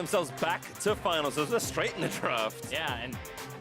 themselves back to finals. So they're straight in the draft. Yeah, and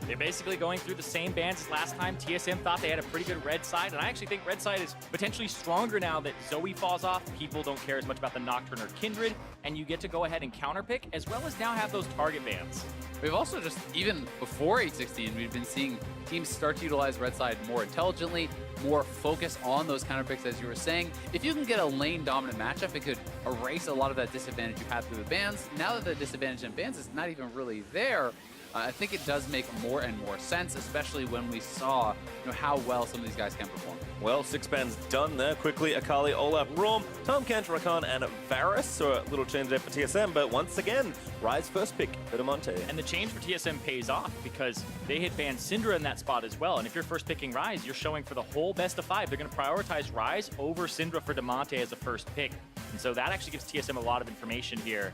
they're basically going through the same bans as last time. TSM thought they had a pretty good red side, and I actually think red side is potentially stronger now that Zoe falls off. People don't care as much about the Nocturne or Kindred, and you get to go ahead and counterpick, as well as now have those target bans. We've also just, even before 816, we've been seeing teams start to utilize red side more intelligently, more focus on those counterpicks, as you were saying. If you can get a lane-dominant matchup, it could erase a lot of that disadvantage you had through the bans. Now that the disadvantage in bans is not even really there, I think it does make more and more sense, especially when we saw how well some of these guys can perform. Well, 6 bans done there. Quickly, Akali, Olaf, Raum, Tom Kench, Rakan, and Varus. So a little change there for TSM, but once again, Ryze first pick for Damonte. And the change for TSM pays off because they hit ban Syndra in that spot as well. And if you're first picking Ryze, you're showing for the whole best of 5. They're going to prioritize Ryze over Syndra for Damonte as a first pick. And so that actually gives TSM a lot of information here.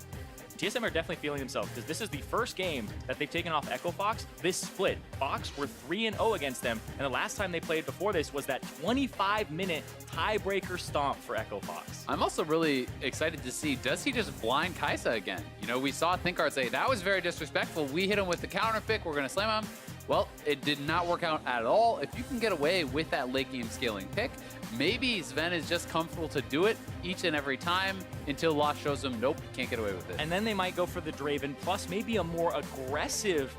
TSM are definitely feeling themselves because this is the first game that they've taken off Echo Fox. This split, Fox were 3-0 against them, and the last time they played before this was that 25-minute tiebreaker stomp for Echo Fox. I'm also really excited to see, does he just blind Kai'Sa again? We saw Thinkard say, that was very disrespectful. We hit him with the counter pick, we're going to slam him. Well, it did not work out at all. If you can get away with that late game scaling pick, maybe Sven is just comfortable to do it each and every time until Lost shows him, nope, can't get away with it. And then they might go for the Draven, plus maybe a more aggressive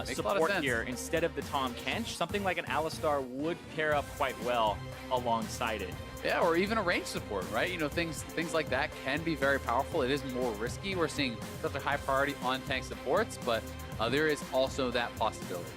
support here instead of the Tom Kench. Something like an Alistar would pair up quite well alongside it. Yeah, or even a range support, right? Things like that can be very powerful. It is more risky. We're seeing such a high priority on tank supports, but there is also that possibility.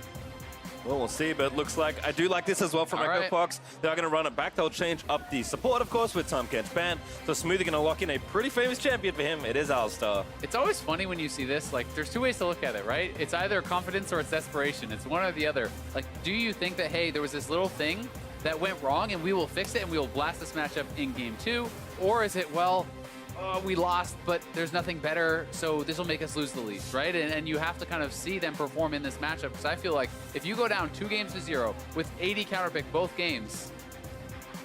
Well, we'll see, but it looks like I do like this as well from Echo Fox. They are going to run it back. They'll change up the support, of course, with Tom Kench banned. So Smoothie going to lock in a pretty famous champion for him. It is Alistar. It's always funny when you see this. Like, there's two ways to look at it, right? It's either confidence or it's desperation. It's one or the other. Like, do you think that, hey, there was this little thing that went wrong and we will fix it and we will blast this matchup in game 2? Or is it, well, we lost, but there's nothing better, so this will make us lose the lead, right? And you have to kind of see them perform in this matchup, because I feel like if you go down 2-0 with 80 counterpick both games,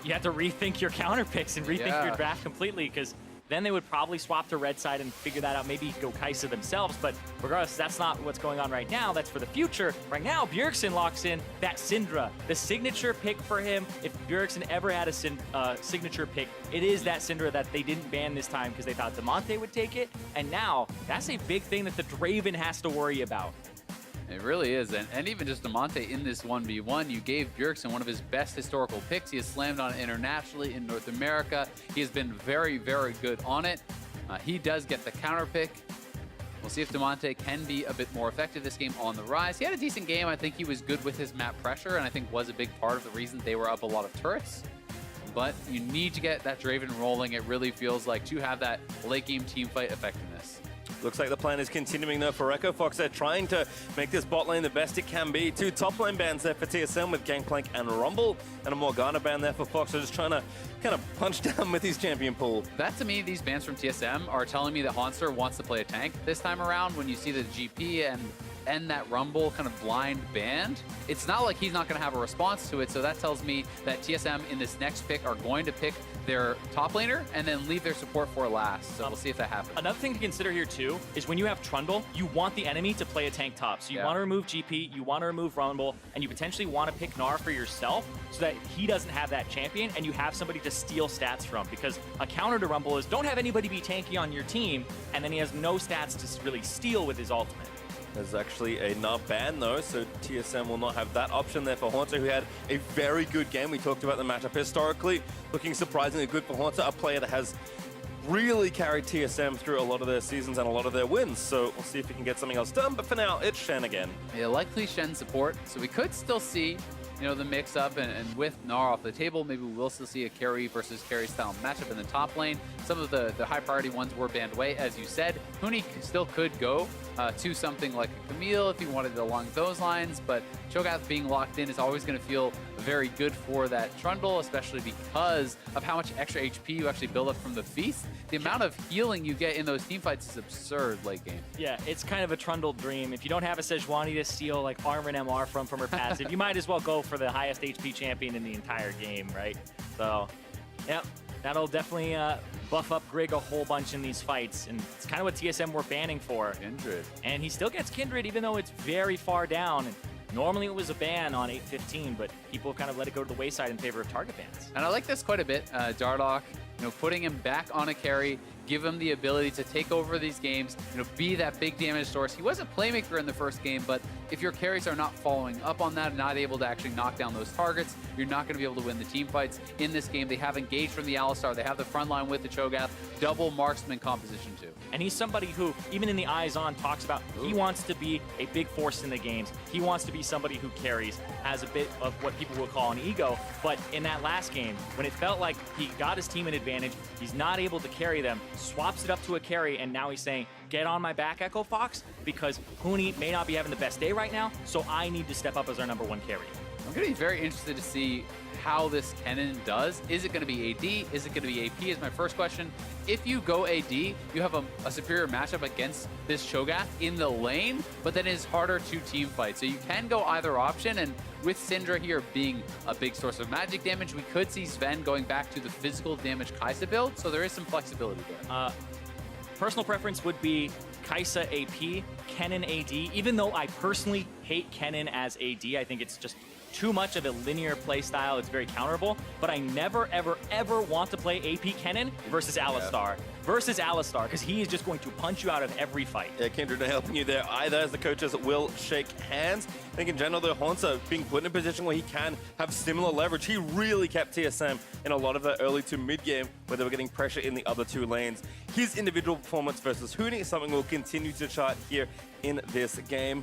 you have to rethink your counterpicks and rethink your draft completely, because then they would probably swap to red side and figure that out, maybe go Kai'Sa themselves, but regardless, that's not what's going on right now. That's for the future. Right now, Bjergsen locks in that Syndra, the signature pick for him. If Bjergsen ever had a signature pick, it is that Syndra that they didn't ban this time because they thought Damonte would take it, and now that's a big thing that the Draven has to worry about. It really is, and even just Damonte in this 1v1, you gave Bjergsen one of his best historical picks. He has slammed on it internationally in North America. He has been very, very good on it. He does get the counter pick. We'll see if Damonte can be a bit more effective this game on the rise. He had a decent game. I think he was good with his map pressure, and I think was a big part of the reason they were up a lot of turrets. But you need to get that Draven rolling, it really feels like, to have that late game team fight effectiveness. Looks like the plan is continuing though for Echo Fox. They're trying to make this bot lane the best it can be. 2 top lane bans there for TSM with Gangplank and Rumble, and a Morgana ban there for Fox. They're just trying to kind of punch down with his champion pool. That, to me, these bans from TSM are telling me that Haunter wants to play a tank this time around. When you see the GP and that Rumble kind of blind banned, it's not like he's not going to have a response to it. So that tells me that TSM in this next pick are going to pick their top laner and then leave their support for last. So we'll see if that happens. Another thing to consider here too is when you have Trundle, you want the enemy to play a tank top. So you want to remove GP, you want to remove Rumble, and you potentially want to pick Gnar for yourself so that he doesn't have that champion and you have somebody to steal stats from. Because a counter to Rumble is don't have anybody be tanky on your team, and then he has no stats to really steal with his ultimate. There's actually a nub ban though, so TSM will not have that option there for Haunter, who had a very good game. We talked about the matchup historically, looking surprisingly good for Haunter, a player that has really carried TSM through a lot of their seasons and a lot of their wins. So we'll see if he can get something else done, but for now, it's Shen again. Yeah, likely Shen support, so we could still see the mix-up, and with Gnar off the table, maybe we will still see a carry versus carry style matchup in the top lane. Some of the high-priority ones were banned away, as you said. Huni still could go to something like a Camille if he wanted along those lines, but Cho'Gath being locked in is always going to feel very good for that Trundle, especially because of how much extra HP you actually build up from the Feast. The amount of healing you get in those team fights is absurd late game. Yeah, it's kind of a Trundle dream. If you don't have a Sejuani to steal like armor and MR from her passive, you might as well go for the highest HP champion in the entire game, right? So, yep, that'll definitely buff up Grig a whole bunch in these fights, and it's kind of what TSM were banning for. Kindred. And he still gets Kindred, even though it's very far down. And normally it was a ban on 8-15, but people kind of let it go to the wayside in favor of target bans. And I like this quite a bit. Dardoch, putting him back on a carry, give him the ability to take over these games, be that big damage source. He was a playmaker in the first game, but if your carries are not following up on that, not able to actually knock down those targets, you're not going to be able to win the team fights. In this game, they have engaged from the Alistar. They have the front line with the Cho'Gath, double marksman composition too. And he's somebody who, even in the Eyes On, talks about he wants to be a big force in the games. He wants to be somebody who carries, has a bit of what people will call an ego. But in that last game, when it felt like he got his team an advantage, he's not able to carry them, swaps it up to a carry, and now he's saying, get on my back, Echo Fox, because Huni may not be having the best day right now, so I need to step up as our #1 carry. I'm going to be very interested to see how this Kennen does. Is it going to be AD? Is it going to be AP is my first question. If you go AD, you have a superior matchup against this Cho'Gath in the lane, but then it's harder to team fight. So you can go either option, and with Syndra here being a big source of magic damage, we could see Sven going back to the physical damage Kai'Sa build, so there is some flexibility there. Personal preference would be Kai'Sa AP, Kennen AD. Even though I personally hate Kennen as AD, I think it's just too much of a linear play style. It's very counterable, but I never, ever, ever want to play AP Kennen versus Alistar. Versus Alistar, because he is just going to punch you out of every fight. Yeah, Kindred not helping you there either, as the coaches will shake hands. I think in general, though, Hauntzer being put in a position where he can have similar leverage. He really kept TSM in a lot of the early to mid game where they were getting pressure in the other two lanes. His individual performance versus Huni is something we'll continue to chart here in this game.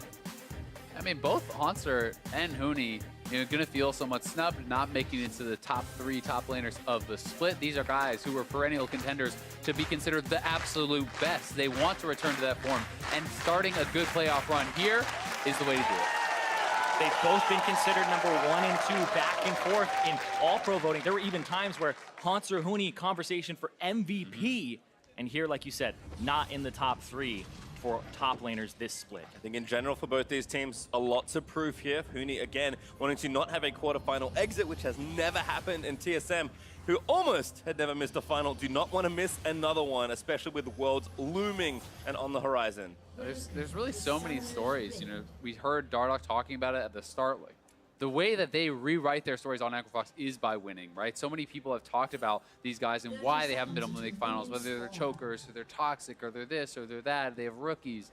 I mean, both Hauntzer and Huni, going to feel somewhat snubbed, not making it to the top 3 top laners of the split. These are guys who were perennial contenders to be considered the absolute best. They want to return to that form, and starting a good playoff run here is the way to do it. They've both been considered #1 and 2 back and forth in all-pro voting. There were even times where Hauntzer Huni conversation for MVP, and here, like you said, not in the top 3 for top laners this split. I think in general for both these teams, a lot to prove here. Huni, again, wanting to not have a quarterfinal exit, which has never happened in TSM, who almost had never missed a final, do not want to miss another one, especially with Worlds looming and on the horizon. There's really so many stories. We heard Dardoch talking about it at the start. Like, the way that they rewrite their stories on Equifox is by winning, right? So many people have talked about these guys and why they haven't been able to make finals, whether they're chokers, or they're toxic, or they're this, or they're that. They have rookies.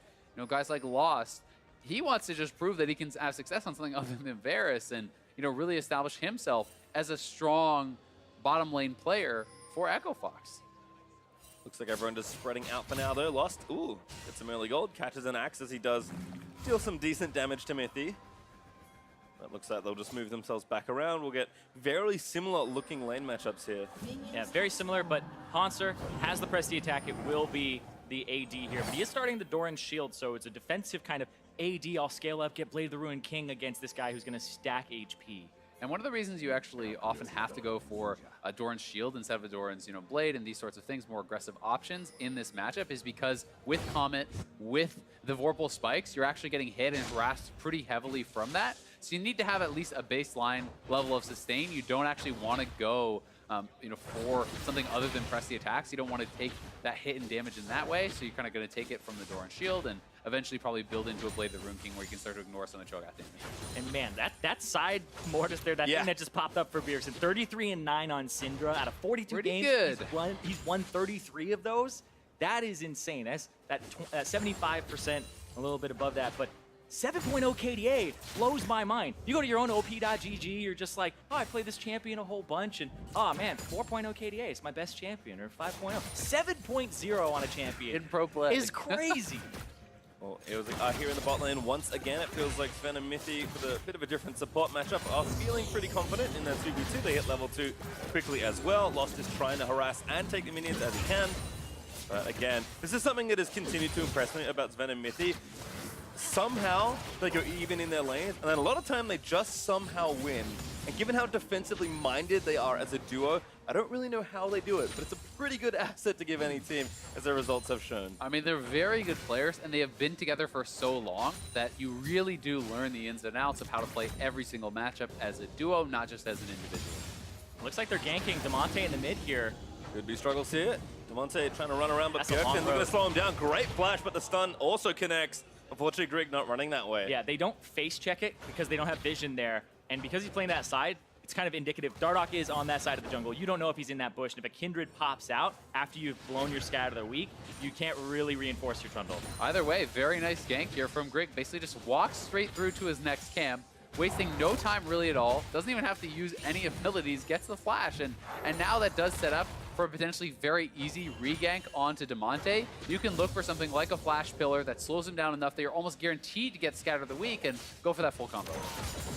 Guys like Lost. He wants to just prove that he can have success on something other than Varus and, really establish himself as a strong bottom lane player for Equifox. Looks like everyone just spreading out for now, though. Lost, ooh, gets some early gold, catches an axe as he does deal some decent damage to Mithy. That looks like they'll just move themselves back around. We'll get very similar looking lane matchups here. Yeah, very similar, but Hauntzer has the press the attack. It will be the AD here, but he is starting the Doran's shield, so it's a defensive kind of AD. I'll scale up, get Blade of the Ruined King against this guy who's going to stack HP. And one of the reasons you actually often have to go for a Doran's shield instead of a Doran's, Blade and these sorts of things, more aggressive options in this matchup, is because with Comet, with the Vorpal spikes, you're actually getting hit and harassed pretty heavily from that. So you need to have at least a baseline level of sustain. You don't actually want to go for something other than press the attacks. You don't want to take that hit and damage in that way. So you're kind of going to take it from the Doran's shield and eventually probably build into a Blade of the Ruined King where you can start to ignore some of the Cho'Gath damage. And man, that side Mortis there, that thing that just popped up for Beerson, 33-9 on Syndra out of 42 Pretty games. good. He's won 33 of those. That is insane. That's that 75%, a little bit above that, but 7.0 KDA blows my mind. You go to your own op.gg, you're just like, oh, I played this champion a whole bunch, and oh man, 4.0 KDA, it's my best champion, or 5.0. 7.0 on a champion In pro play is crazy. Well, it was here in the bot lane once again. It feels like Sven and Mithy with a bit of a different support matchup are feeling pretty confident in their 2v2. They hit level 2 quickly as well. Lost is trying to harass and take the minions as he can. But again, this is something that has continued to impress me about Sven and Mithy. Somehow they go even in their lanes, and then a lot of time they just somehow win. And given how defensively minded they are as a duo, I don't really know how they do it, but it's a pretty good asset to give any team, as their results have shown. I mean, they're very good players, and they have been together for so long that you really do learn the ins and outs of how to play every single matchup as a duo, not just as an individual. Looks like they're ganking Damonte in the mid here. Could be struggles here. Demonte trying to run around, but That's a long Bjergsen looking road. to slow him down. Great flash, but the stun also connects. Unfortunately, Grig not running that way. Yeah, they don't face check it because they don't have vision there. And because he's playing that side, it's kind of indicative. Dardoch is on that side of the jungle. You don't know if he's in that bush. And if a Kindred pops out after you've blown your scatter their weak, you can't really reinforce your Trundle. Either way, very nice gank here from Grig. Basically just walks straight through to his next camp, wasting no time really at all. Doesn't even have to use any abilities, gets the flash. And now that does set up for a potentially very easy regank onto Demonte. You can look for something like a flash pillar that slows him down enough that you're almost guaranteed to get Scatter the Weak and go for that full combo.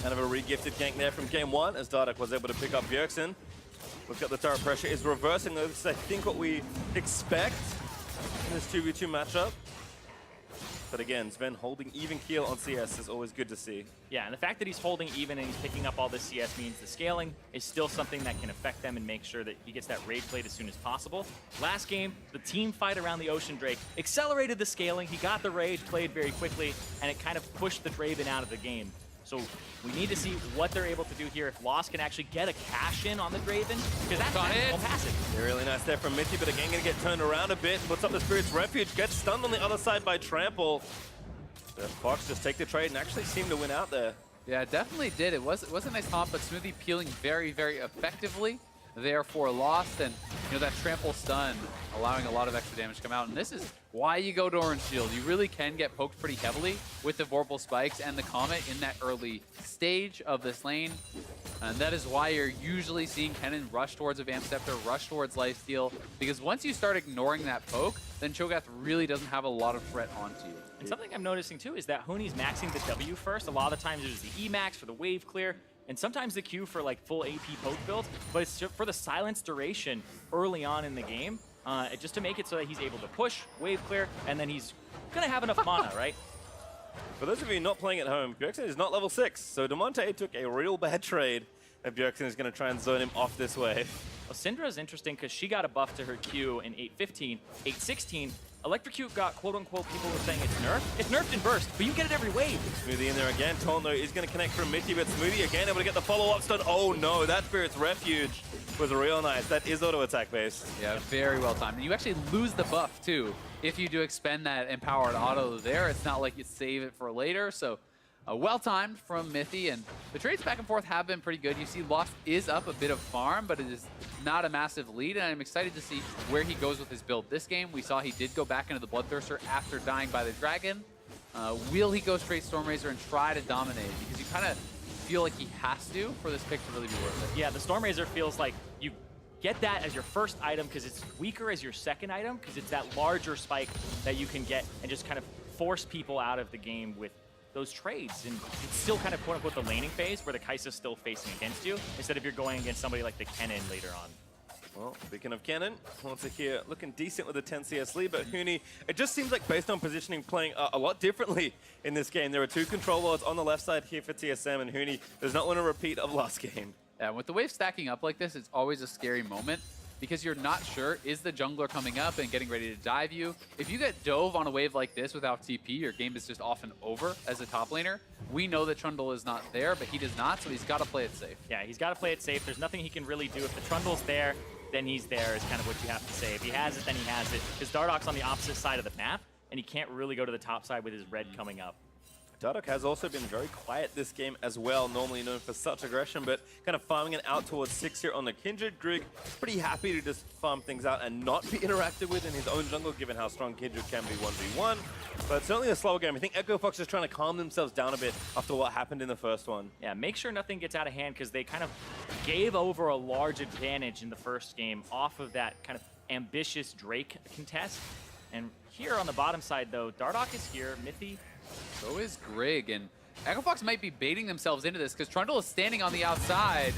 Kind of a re-gifted gank there from game one as Dardoch was able to pick up Bjergsen. Look at the turret pressure is reversing. This is, I think, what we expect in this 2v2 matchup. But again, Sven holding even keel on CS is always good to see. Yeah, and the fact that he's holding even and he's picking up all this CS means the scaling is still something that can affect them and make sure that he gets that raid played as soon as possible. Last game, the team fight around the Ocean Drake accelerated the scaling. He got the raid played very quickly, and it kind of pushed the Draven out of the game. So we need to see what they're able to do here. If Lost can actually get a cash in on the Draven, because that's passive. Yeah, really nice there from Mithy, but again gonna get turned around a bit. Puts up the Spirit's Refuge, gets stunned on the other side by Trample. The Fox just take the trade and actually seem to win out there. Yeah, it definitely did. It was a nice taunt, but Smoothie peeling very, very effectively there for Lost. And, you know, that trample stun allowing a lot of extra damage to come out. And this is why you go to Orange Shield. You really can get poked pretty heavily with the Vorpal Spikes and the Comet in that early stage of this lane. And that is why you're usually seeing Kennen rush towards a Vamp Scepter, rush towards Lifesteal. Because once you start ignoring that poke, then Cho'Gath really doesn't have a lot of threat onto you. And something I'm noticing too is that Huni's maxing the W first. A lot of the times there's the E max for the wave clear, and sometimes the Q for like full AP poke build, but it's just for the silence duration early on in the game, just to make it so that he's able to push, wave clear, and then he's gonna have enough mana, right? For those of you not playing at home, Bjergsen is not level 6, so Demonte took a real bad trade, and Bjergsen is going to try and zone him off this way. Well, Syndra is interesting because she got a buff to her Q in 8.15. 8.16, Electrocute got quote-unquote, people were saying it's nerfed. It's nerfed in burst, but you get it every wave. Smoothie in there again. Tondo is going to connect from Mithy, but Smoothie again able to get the follow-up stun. Oh no, that Spirit's Refuge was real nice. That is auto-attack based. Yeah, very well timed. And you actually lose the buff too. If you do expend that empowered auto there, it's not like you save it for later. So well timed from Mithy, and the trades back and forth have been pretty good. You see Lost is up a bit of farm, but it is not a massive lead, and I'm excited to see where he goes with his build this game. We saw he did go back into the Bloodthirster after dying by the dragon. Will he go straight Stormrazor and try to dominate? Because you kind of feel like he has to for this pick to really be worth it. Yeah, the Stormrazor feels like you get that as your first item because it's weaker as your second item because it's that larger spike that you can get and just kind of force people out of the game with those trades. And it's still kind of quote-unquote the laning phase where the Kai'Sa's still facing against you instead of you're going against somebody like the Kennen later on. Well, speaking of Kennen, Haunter here looking decent with a 10 CS lead, but Huni, it just seems like based on positioning, playing a lot differently in this game. There are two control wards on the left side here for TSM, and Huni does not want a repeat of last game. Yeah, with the wave stacking up like this, it's always a scary moment because you're not sure, is the jungler coming up and getting ready to dive you? If you get dove on a wave like this without TP, your game is just often over as a top laner. We know that Trundle is not there, but he does not, so he's got to play it safe. Yeah, he's got to play it safe. There's nothing he can really do. If the Trundle's there, then he's there is kind of what you have to say. If he has it, then he has it. Because Dardoch's on the opposite side of the map, and he can't really go to the top side with his red coming up. Dardoch has also been very quiet this game as well, normally known for such aggression, but kind of farming it out towards 6 here on the Kindred. Grig pretty happy to just farm things out and not be interacted with in his own jungle, given how strong Kindred can be 1v1. But certainly a slower game. I think Echo Fox is trying to calm themselves down a bit after what happened in the first one. Yeah, make sure nothing gets out of hand because they kind of gave over a large advantage in the first game off of that kind of ambitious Drake contest. And here on the bottom side, though, Dardoch is here, Mithy. So is Grig, and Echo Fox might be baiting themselves into this because Trundle is standing on the outside.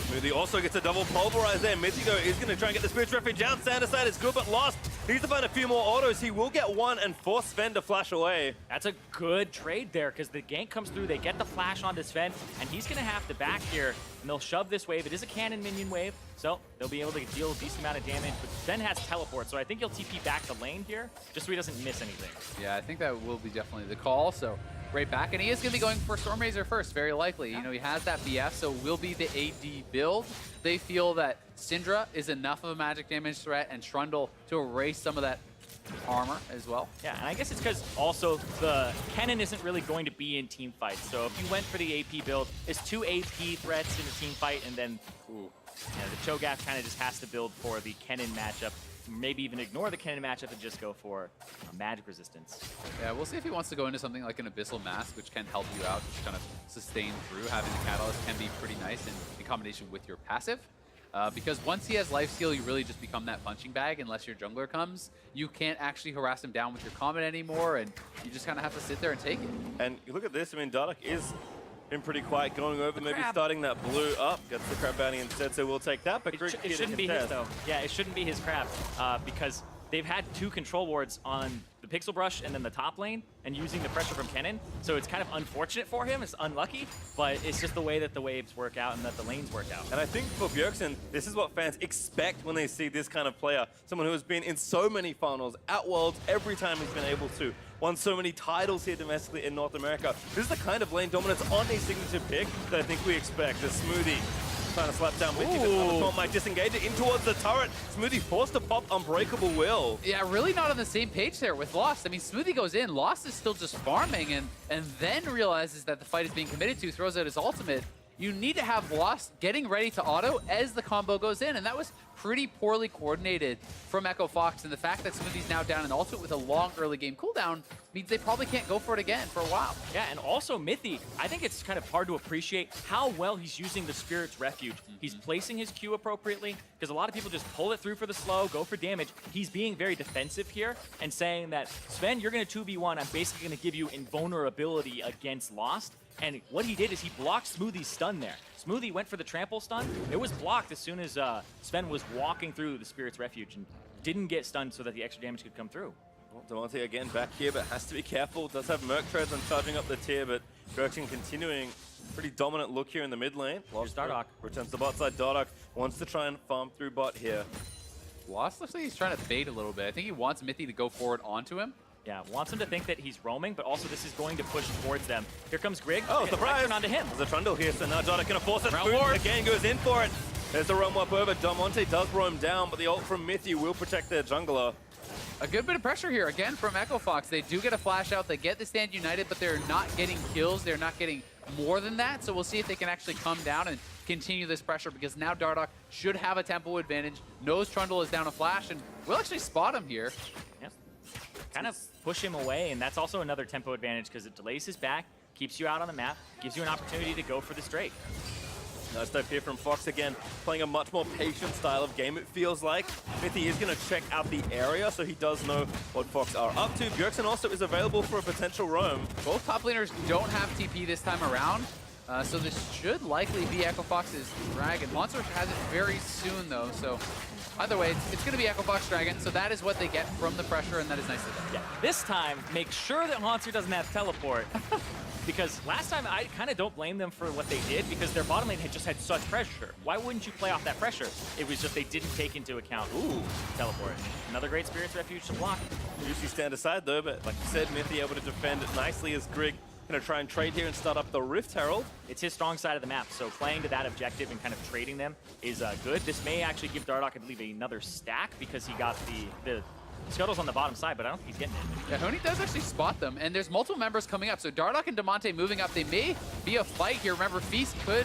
Smoothie also gets a double pulverize there. Mithigo is going to try and get the Spirit's Refuge out. Sander side is good, but Lost needs to find a few more autos. He will get one and force Sven to flash away. That's a good trade there because the gank comes through. They get the flash onto Sven, and he's going to have to back here, and they'll shove this wave. It is a cannon minion wave, so they'll be able to deal a decent amount of damage, but Sven has teleport, so I think he'll TP back to lane here just so he doesn't miss anything. Yeah, I think that will be definitely the call. So right back. And he is going to be going for Storm Razor first, very likely. You know, he has that BF, so it will be the AD build. They feel that Syndra is enough of a magic damage threat and Trundle to erase some of that armor as well. Yeah, and I guess it's because also the Kennen isn't really going to be in team fights. So if you went for the AP build, it's 2 AP threats in a team fight, and then the Cho'Gath kind of just has to build for the Kennen matchup. Maybe even ignore the Kennen matchup and just go for magic resistance. Yeah, we'll see if he wants to go into something like an Abyssal Mask, which can help you out, just kind of sustain through. Having the Catalyst can be pretty nice in combination with your passive. Because once he has lifesteal, you really just become that punching bag unless your jungler comes. You can't actually harass him down with your comment anymore, and you just kind of have to sit there and take it. And you look at this, I mean, Dardoch is been pretty quiet going over, maybe starting that blue up. Gets the crab bounty instead, so we'll take that. But it shouldn't be his, though. Yeah, it shouldn't be his crab, because they've had 2 control wards on the Pixel Brush and then the top lane, and using the pressure from Kennen. So it's kind of unfortunate for him. It's unlucky, but it's just the way that the waves work out and that the lanes work out. And I think for Bjergsen, this is what fans expect when they see this kind of player. Someone who has been in so many finals, at Worlds, every time he's been able to. Won so many titles here domestically in North America. This is the kind of lane dominance on a signature pick that I think we expect. The Smoothie trying to slap down Mickey, but Tom might disengage it in towards the turret. Smoothie forced to pop Unbreakable Will. Yeah, really not on the same page there with Lost. I mean, Smoothie goes in, Lost is still just farming, and then realizes that the fight is being committed to, throws out his ultimate. You need to have Lost getting ready to auto as the combo goes in, and that was pretty poorly coordinated from Echo Fox, and the fact that Smoothie's now down in ultimate with a long early game cooldown means they probably can't go for it again for a while. Yeah, and also Mithy, I think it's kind of hard to appreciate how well he's using the Spirit's Refuge. He's placing his Q appropriately, because a lot of people just pull it through for the slow, go for damage. He's being very defensive here and saying that, Sven, you're going to 2v1, I'm basically going to give you invulnerability against Lost. And what he did is he blocked Smoothie's stun there. Smoothie went for the trample stun. It was blocked as soon as Sven was walking through the Spirit's Refuge and didn't get stunned so that the extra damage could come through. Well, Damonte again back here, but has to be careful. Does have Merc Treads on charging up the tier, but Bjergsen continuing pretty dominant look here in the mid lane. Lost Dardoch. Returns to bot side. Dardoch wants to try and farm through bot here. Lost looks like he's trying to bait a little bit. I think he wants Mithy to go forward onto him. Yeah, wants him to think that he's roaming, but also this is going to push towards them. Here comes Grigg. Oh, surprise! Onto him. There's a Trundle here, so now Dardoch gonna force it. Round ward. Again goes in for it. There's the roam up over. Damonte does roam down, but the ult from Mithy will protect their jungler. A good bit of pressure here, again, from Echo Fox. They do get a flash out, they get the stand united, but they're not getting kills. They're not getting more than that, so we'll see if they can actually come down and continue this pressure, because now Dardoch should have a tempo advantage, knows Trundle is down a flash, and we'll actually spot him here. Yep. Kind of push him away, and that's also another tempo advantage because it delays his back, keeps you out on the map, gives you an opportunity to go for this Drake. Nice dive here from Fox again, playing a much more patient style of game, it feels like. Mithy is going to check out the area, so he does know what Fox are up to. Bjergsen also is available for a potential roam. Both top laners don't have TP this time around, so this should likely be Echo Fox's Dragon. Monster has it very soon, though, so either way, it's going to be Echo Fox Dragon, so that is what they get from the pressure, and that is nice of them. Yeah, this time, make sure that Monster doesn't have teleport. Because last time, I kind of don't blame them for what they did, because their bottom lane had just had such pressure. Why wouldn't you play off that pressure? It was just they didn't take into account, teleport. Another great Spirit's Refuge to block. Usually stand aside though, but like you said, Mithy able to defend it nicely as Grigg going to try and trade here and start up the Rift Herald. It's his strong side of the map, so playing to that objective and kind of trading them is good. This may actually give Dardoch, I believe, another stack, because he got the Scuttle's on the bottom side, but I don't think he's getting it. Yeah, Honey does actually spot them, and there's multiple members coming up. So Dardoch and Damonte moving up. They may be a fight here. Remember, Feast could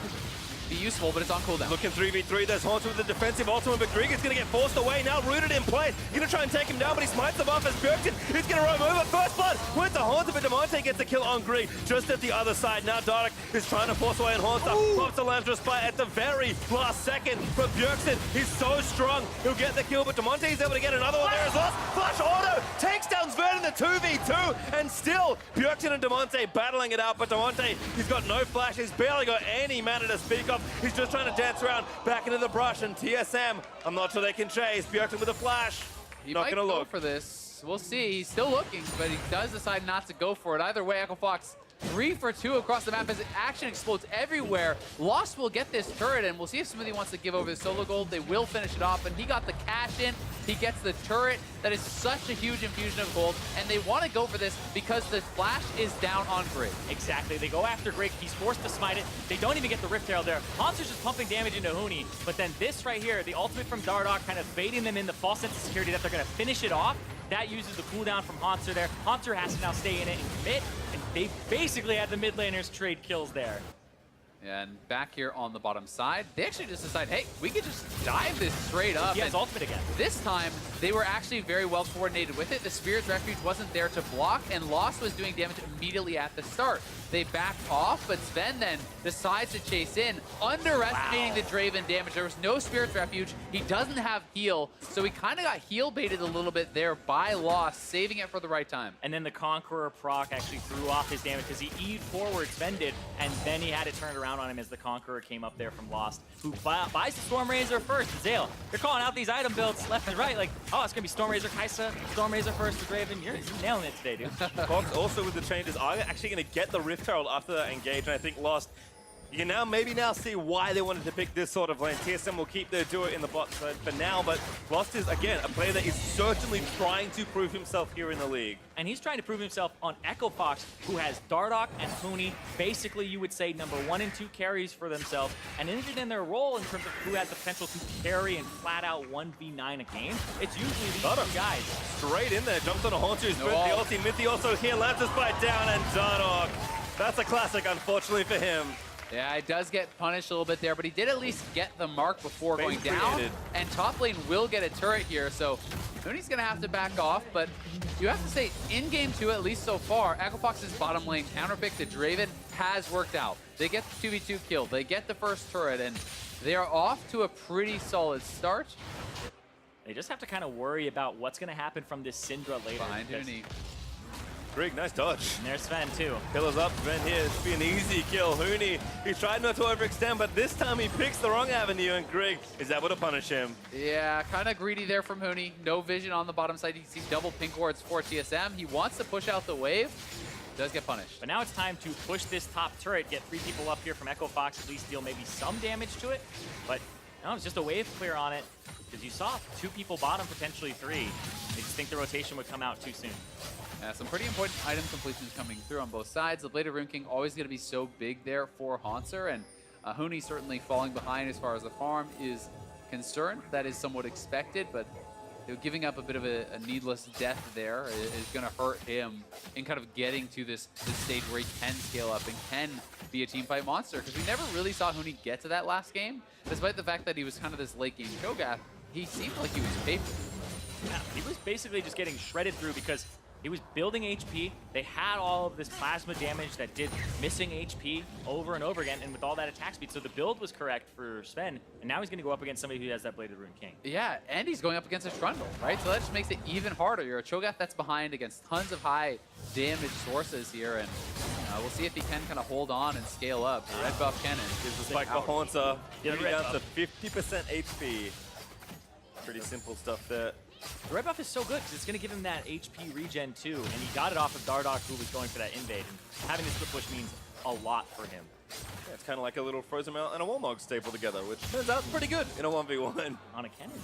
be useful, but it's on cooldown. Looking 3v3, there's Haunter with the defensive ultimate, but Grigg is going to get forced away now, rooted in place. Going to try and take him down, but he smites the buff as Bjergsen is going to roam over. First blood with the Haunter, but Damonte gets the kill on Grigg just at the other side. Now Dardoch is trying to force away on Haunter. Pops the Lam's Respite at the very last second, but Bjergsen is so strong. He'll get the kill, but Damonte is able to get another one there as well. Flash auto takes down Sven in the 2v2, and still Bjergsen and Damonte battling it out, but Damonte, he's got no flash. He's barely got any mana to speak of. He's just trying to dance around back into the brush, and TSM, I'm not sure they can chase. Bjergsen with a flash. He not might going to go look for this. We'll see. He's still looking, but he does decide not to go for it. Either way, Echo Fox 3 for 2 across the map as action explodes everywhere. Lost will get this turret, and we'll see if Smithy wants to give over the solo gold. They will finish it off, and he got the cash in. He gets the turret. That is such a huge infusion of gold, and they want to go for this because the flash is down on Grig. Exactly. They go after Grig. He's forced to smite it. They don't even get the Rift Herald there. Haunter's just pumping damage into Huni, but then this right here, the ultimate from Dardoch, kind of baiting them in the false sense of security that they're going to finish it off. That uses the cooldown from Haunter there. Haunter has to now stay in it and commit, and they basically had the mid laners trade kills there. And back here on the bottom side, they actually just decide, hey, we could just dive this straight up. He has ultimate again. This time, they were actually very well coordinated with it. The Spirit's Refuge wasn't there to block, and Lost was doing damage immediately at the start. They backed off, but Sven then decides to chase in, underestimating the Draven damage. There was no Spirit's Refuge. He doesn't have heal, so he kind of got heal baited a little bit there by Lost, saving it for the right time. And then the Conqueror proc actually threw off his damage because he E'd forward, Sven did, and then he had it turned around on him as the Conqueror came up there from Lost, who buys the Stormrazor first. Zale, you're calling out these item builds left and right, like, oh, it's going to be Stormrazor Kai'Sa, Stormrazor first to Draven. You're nailing it today, dude. Fox also with the changes are actually going to get the Rift Herald after that engage, and I think Lost, you can now maybe see why they wanted to pick this sort of lane. TSM will keep their duo in the bot side for now, but Lost is, again, a player that is certainly trying to prove himself here in the league. And he's trying to prove himself on Echo Fox, who has Dardoch and Huni, basically you would say number 1 and 2 carries for themselves, and even in their role in terms of who has the potential to carry and flat out 1v9 a game, it's usually these two guys. Straight in there, jumps on a Haunter, sprint the ulti, Mithy also here, lands his fight down, and Dardoch. That's a classic, unfortunately for him. Yeah, it does get punished a little bit there, but he did at least get the mark before going down. And top lane will get a turret here, so Huni's going to have to back off, but you have to say, in game 2, at least so far, Echo Fox's bottom lane counterpick to Draven has worked out. They get the 2v2 kill, they get the first turret, and they are off to a pretty solid start. They just have to kind of worry about what's going to happen from this Syndra later. Behind Huni. Grig, nice dodge. And there's Sven too. Pillars up, Sven here. It's be an easy kill. Huni, he tried not to overextend, but this time he picks the wrong avenue, and Grig is able to punish him. Yeah, kind of greedy there from Huni. No vision on the bottom side. You see double pink wards for TSM. He wants to push out the wave. Does get punished. But now it's time to push this top turret, get 3 people up here from Echo Fox, at least deal maybe some damage to it. But no, it's just a wave clear on it, because you saw 2 people bottom, potentially 3. They just think the rotation would come out too soon. Yeah, some pretty important item completions coming through on both sides. The Blade of Rune King always going to be so big there for Haunter, and Huni certainly falling behind as far as the farm is concerned. That is somewhat expected, but giving up a bit of a needless death there is going to hurt him in kind of getting to this stage where he can scale up and can be a team fight monster, because we never really saw Huni get to that last game. Despite the fact that he was kind of this late game Cho'Gath, he seemed like he was capable. Yeah, he was basically just getting shredded through because he was building HP. They had all of this plasma damage that did missing HP over and over again, and with all that attack speed. So the build was correct for Sven, and now he's going to go up against somebody who has that Blade of Rune King. Yeah, and he's going up against a Trundle, right? So that just makes it even harder. You're a Cho'Gath that's behind against tons of high damage sources here, and we'll see if he can kind of hold on and scale up. The red buff cannon gives the spike for Haunter, getting down to 50% HP. Pretty simple stuff there. The red buff is so good because it's going to give him that HP regen too, and he got it off of Dardoch, who was going for that invade, and having this split push means a lot for him. Yeah, it's kind of like a little Frozen Mount and a Warmog staple together, which turns out pretty good in a 1v1. On a cannon.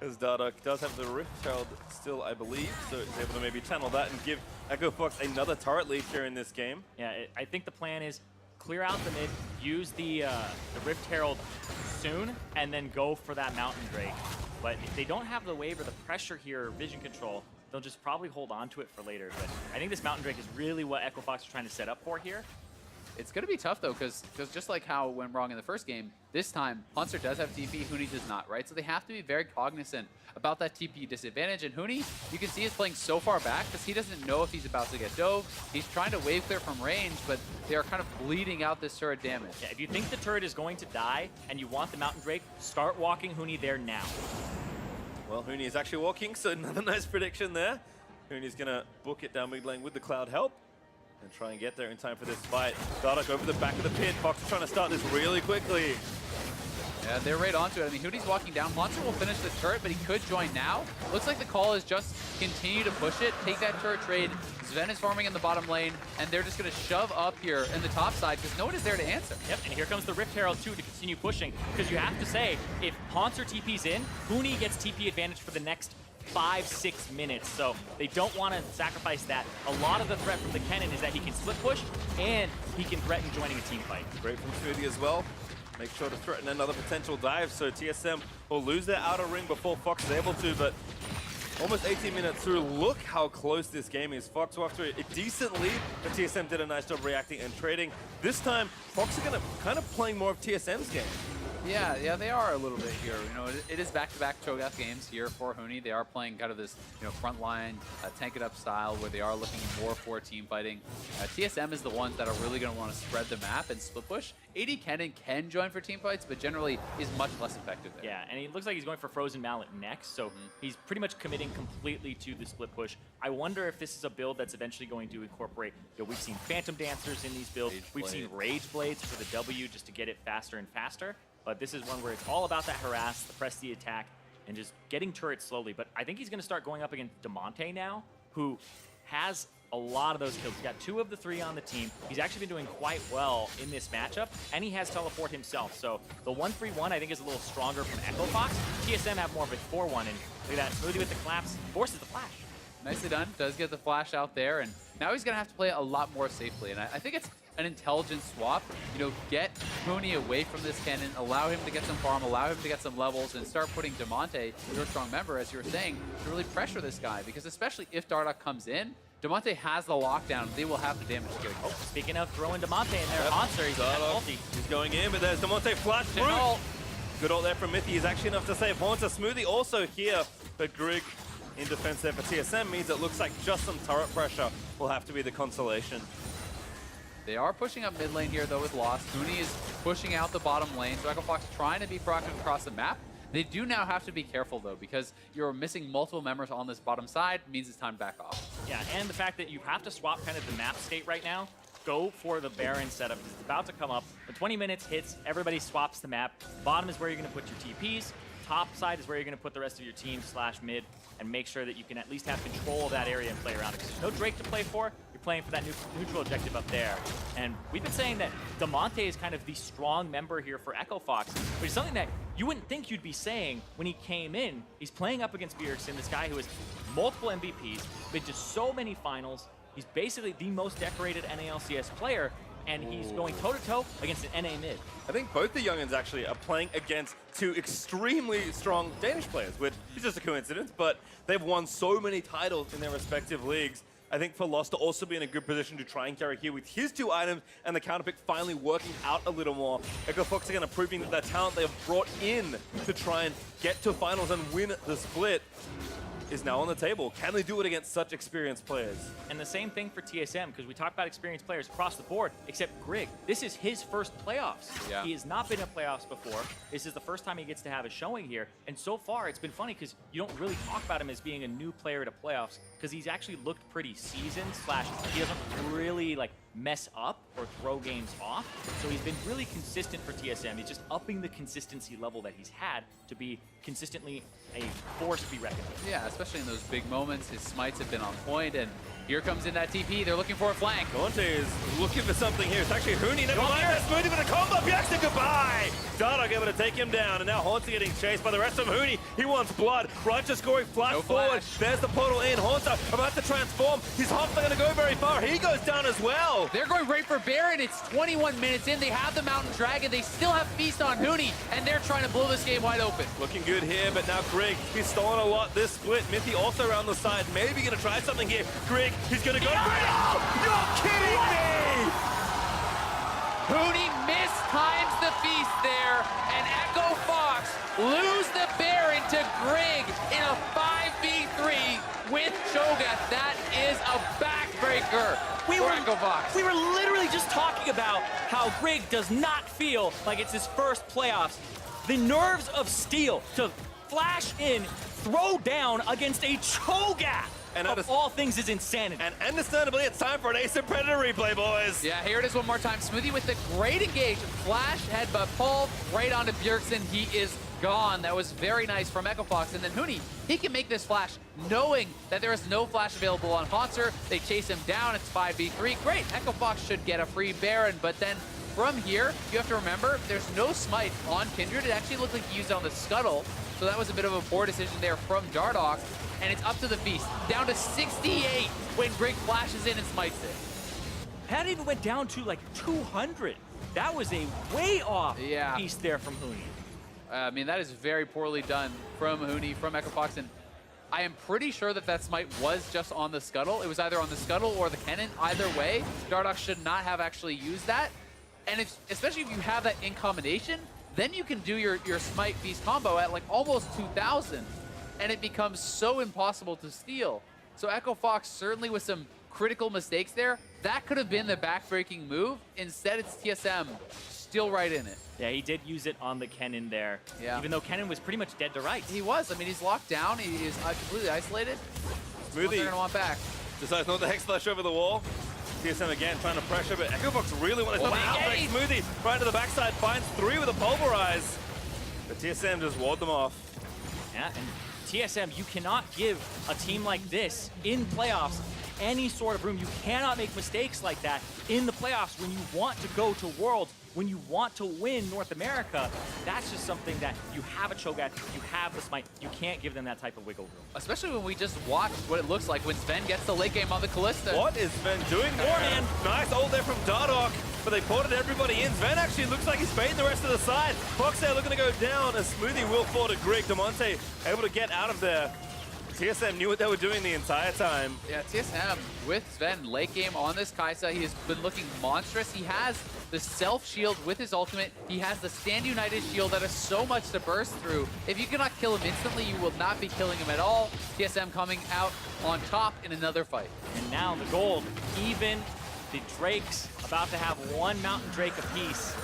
As Dardoch does have the Rift Herald still, I believe, so he's able to maybe channel that and give Echo Fox another turret lead here in this game. Yeah, I think the plan is clear out the mid, use the Rift Herald soon, and then go for that Mountain Drake. But if they don't have the wave or the pressure here, or vision control, they'll just probably hold on to it for later. But I think this Mountain Drake is really what Echo Fox is trying to set up for here. It's going to be tough, though, because just like how it went wrong in the first game, this time, Haunter does have TP, Huni does not, right? So they have to be very cognizant about that TP disadvantage. And Huni, you can see, is playing so far back because he doesn't know if he's about to get dove. He's trying to wave clear from range, but they are kind of bleeding out this turret damage. Yeah, if you think the turret is going to die and you want the Mountain Drake, start walking Huni there now. Well, Huni is actually walking, so another nice prediction there. Huni's going to book it down mid lane with the Cloud help and try and get there in time for this fight. Dardoch over the back of the pit. Fox is trying to start this really quickly. Yeah, they're right onto it. I mean, Hootie's walking down. Monster will finish the turret, but he could join now. Looks like the call is just continue to push it, take that turret trade. Sven is farming in the bottom lane, and they're just going to shove up here in the top side because no one is there to answer. Yep, and here comes the Rift Herald too to continue pushing, because you have to say, if Haunter TP's in, Huni gets TP advantage for the next 5-6 minutes, so they don't want to sacrifice that. A lot of the threat from the Kennen is that he can split push, and he can threaten joining a team fight. Great from Smoothie as well. Make sure to threaten another potential dive, so TSM will lose their outer ring before Fox is able to, but almost 18 minutes through, look how close this game is. Fox were after a decent lead, but TSM did a nice job reacting and trading. This time, Fox are going to kind of playing more of TSM's game. Yeah, they are a little bit here. You know, it is back-to-back Cho'Gath games here for Huni. They are playing kind of this, you know, front line, tank it up style where they are looking more for team fighting. TSM is the ones that are really going to want to spread the map and split push. AD Kennen can join for team fights, but generally is much less effective there. Yeah, and it looks like he's going for Frozen Mallet next, so he's pretty much committing completely to the split push. I wonder if this is a build that's eventually going to incorporate, you know, we've seen Phantom Dancers in these builds, we've seen Rage Blades for the W just to get it faster and faster. But this is one where it's all about that harass, the press the attack, and just getting turrets slowly. But I think he's going to start going up against Damonte now, who has a lot of those kills. He's got 2 of the 3 on the team. He's actually been doing quite well in this matchup, and he has teleport himself. So the 1-3-1 I think is a little stronger from Echo Fox. TSM have more of a 4-1, and look at that, Smoothie with the collapse, forces the flash. Nicely done. Does get the flash out there, and now he's going to have to play a lot more safely. And I think it's an intelligent swap. You know, get Huni away from this cannon, allow him to get some farm, allow him to get some levels, and start putting Damonte, your strong member, as you were saying, to really pressure this guy. Because especially if Dardoch comes in, Damonte has the lockdown. They will have the damage to get. Oh, speaking of throwing Damonte in there, Haunter, he's got ulti. He's going in, but there's Damonte flash through. Good ult there from Mithy is actually enough to save Haunter. Smoothie also here, but Grig in defense there for TSM means it looks like just some turret pressure will have to be the consolation. They are pushing up mid lane here, though, with Lost. Huni is pushing out the bottom lane. So Echo Fox trying to be proactive across the map. They do now have to be careful, though, because you're missing multiple members on this bottom side means it's time to back off. Yeah, and the fact that you have to swap kind of the map state right now. Go for the Baron setup. It's about to come up. The 20 minutes hits, everybody swaps the map. Bottom is where you're going to put your TPs. Top side is where you're going to put the rest of your team / mid, and make sure that you can at least have control of that area and play around it. Because there's no Drake to play for. You're playing for that neutral objective up there. And we've been saying that Damonte is kind of the strong member here for Echo Fox, which is something that you wouldn't think you'd be saying when he came in. He's playing up against Bjergsen, this guy who has multiple MVPs, been to so many finals. He's basically the most decorated NALCS player, and he's going toe-to-toe against an NA mid. I think both the youngins actually are playing against 2 extremely strong Danish players, which is just a coincidence, but they've won so many titles in their respective leagues. I think for Lost to also be in a good position to try and carry here with his 2 items and the counterpick finally working out a little more. Echo Fox again are proving that the talent they have brought in to try and get to finals and win the split is now on the table. Can they do it against such experienced players? And the same thing for TSM, because we talk about experienced players across the board, except Grig. This is his first playoffs. Yeah. He has not been in playoffs before. This is the first time he gets to have a showing here. And so far, it's been funny because you don't really talk about him as being a new player to playoffs, because he's actually looked pretty seasoned, / he doesn't really like mess up or throw games off. So he's been really consistent for TSM. He's just upping the consistency level that he's had to be consistently a force to be reckoned with. Yeah, especially in those big moments. His smites have been on point, and here comes in that TP. They're looking for a flank. Damonte is looking for something here. It's actually Huni. Never mind that. Smoothie with a combo. Jackson, goodbye. Dardoch able to take him down, and now Haunter getting chased by the rest of Huni. He wants blood. Righteous scoring flash forward. There's the portal in. Haunter about to transform. He's not going to go very far. He goes down as well. They're going right for Baron. It's 21 minutes in. They have the Mountain Dragon. They still have Feast on Huni, and they're trying to blow this game wide open. Looking good here, but now Grig, he's stolen a lot this split. Mithy also around the side. Maybe going to try something here. Grig, he's going to go. No! You're kidding me! Huni mistimes the Feast there, and Echo Fox lose the Baron to Grig in a 5v3 with Cho'Gath. That is a backbreaker for Echo Fox. We were literally just talking about how Grig does not feel like it's his first playoffs. The nerves of steel to flash in, throw down against a Cho'Gath. And of all things is insanity. And understandably, it's time for an Ace of Predator replay, boys. Yeah, here it is one more time. Smoothie with the great engage. Flash, headbutt, pull, right onto Bjergsen. He is gone. That was very nice from Echo Fox. And then Huni, he can make this flash knowing that there is no flash available on Haunter. They chase him down. It's 5v3. Great. Echo Fox should get a free Baron, but then from here, you have to remember, there's no smite on Kindred. It actually looked like he used it on the Scuttle, so that was a bit of a poor decision there from Dardox. And it's up to the Feast, down to 68 when Greg flashes in and smites it. That even went down to like 200. That was a way off piece there from Huni. I mean, that is very poorly done from Huni, from Echo Fox, and I am pretty sure that that smite was just on the Scuttle. It was either on the Scuttle or the cannon. Either way, Dardox should not have actually used that. And especially if you have that in combination, then you can do your smite Feast combo at like almost 2,000. And it becomes so impossible to steal. So Echo Fox certainly with some critical mistakes there. That could have been the backbreaking move. Instead, it's TSM still right in it. Yeah, he did use it on the Kennen there. Yeah. Even though Kennen was pretty much dead to rights. He was. I mean, he's locked down. He is completely isolated. Smoothie They're going to want back. decides not to Hex Flash over the wall. TSM again trying to pressure, but Echo Fox really wants to outbreak Smoothie. Right to the backside, finds 3 with a Pulverize. But TSM just ward them off. Yeah, and TSM, you cannot give a team like this in playoffs any sort of room. You cannot make mistakes like that in the playoffs when you want to go to Worlds, when you want to win North America. That's just something that you have a Cho'Gath, you have the Smite, you can't give them that type of wiggle room. Especially when we just watched what it looks like when Sven gets the late game on the Callista. What is Sven doing there? Man. Nice ult there from Dardoch, but they ported everybody in. Sven actually looks like he's baiting the rest of the side. Fox there looking to go down. A Smoothie will fall to Greg. Demonte able to get out of there. TSM knew what they were doing the entire time. Yeah, TSM with Sven late game on this Kai'Sa. He has been looking monstrous. He has the self shield with his ultimate. He has the Stand United shield that has so much to burst through. If you cannot kill him instantly, you will not be killing him at all. TSM coming out on top in another fight. And now the gold, even the Drakes about to have 1 Mountain Drake apiece.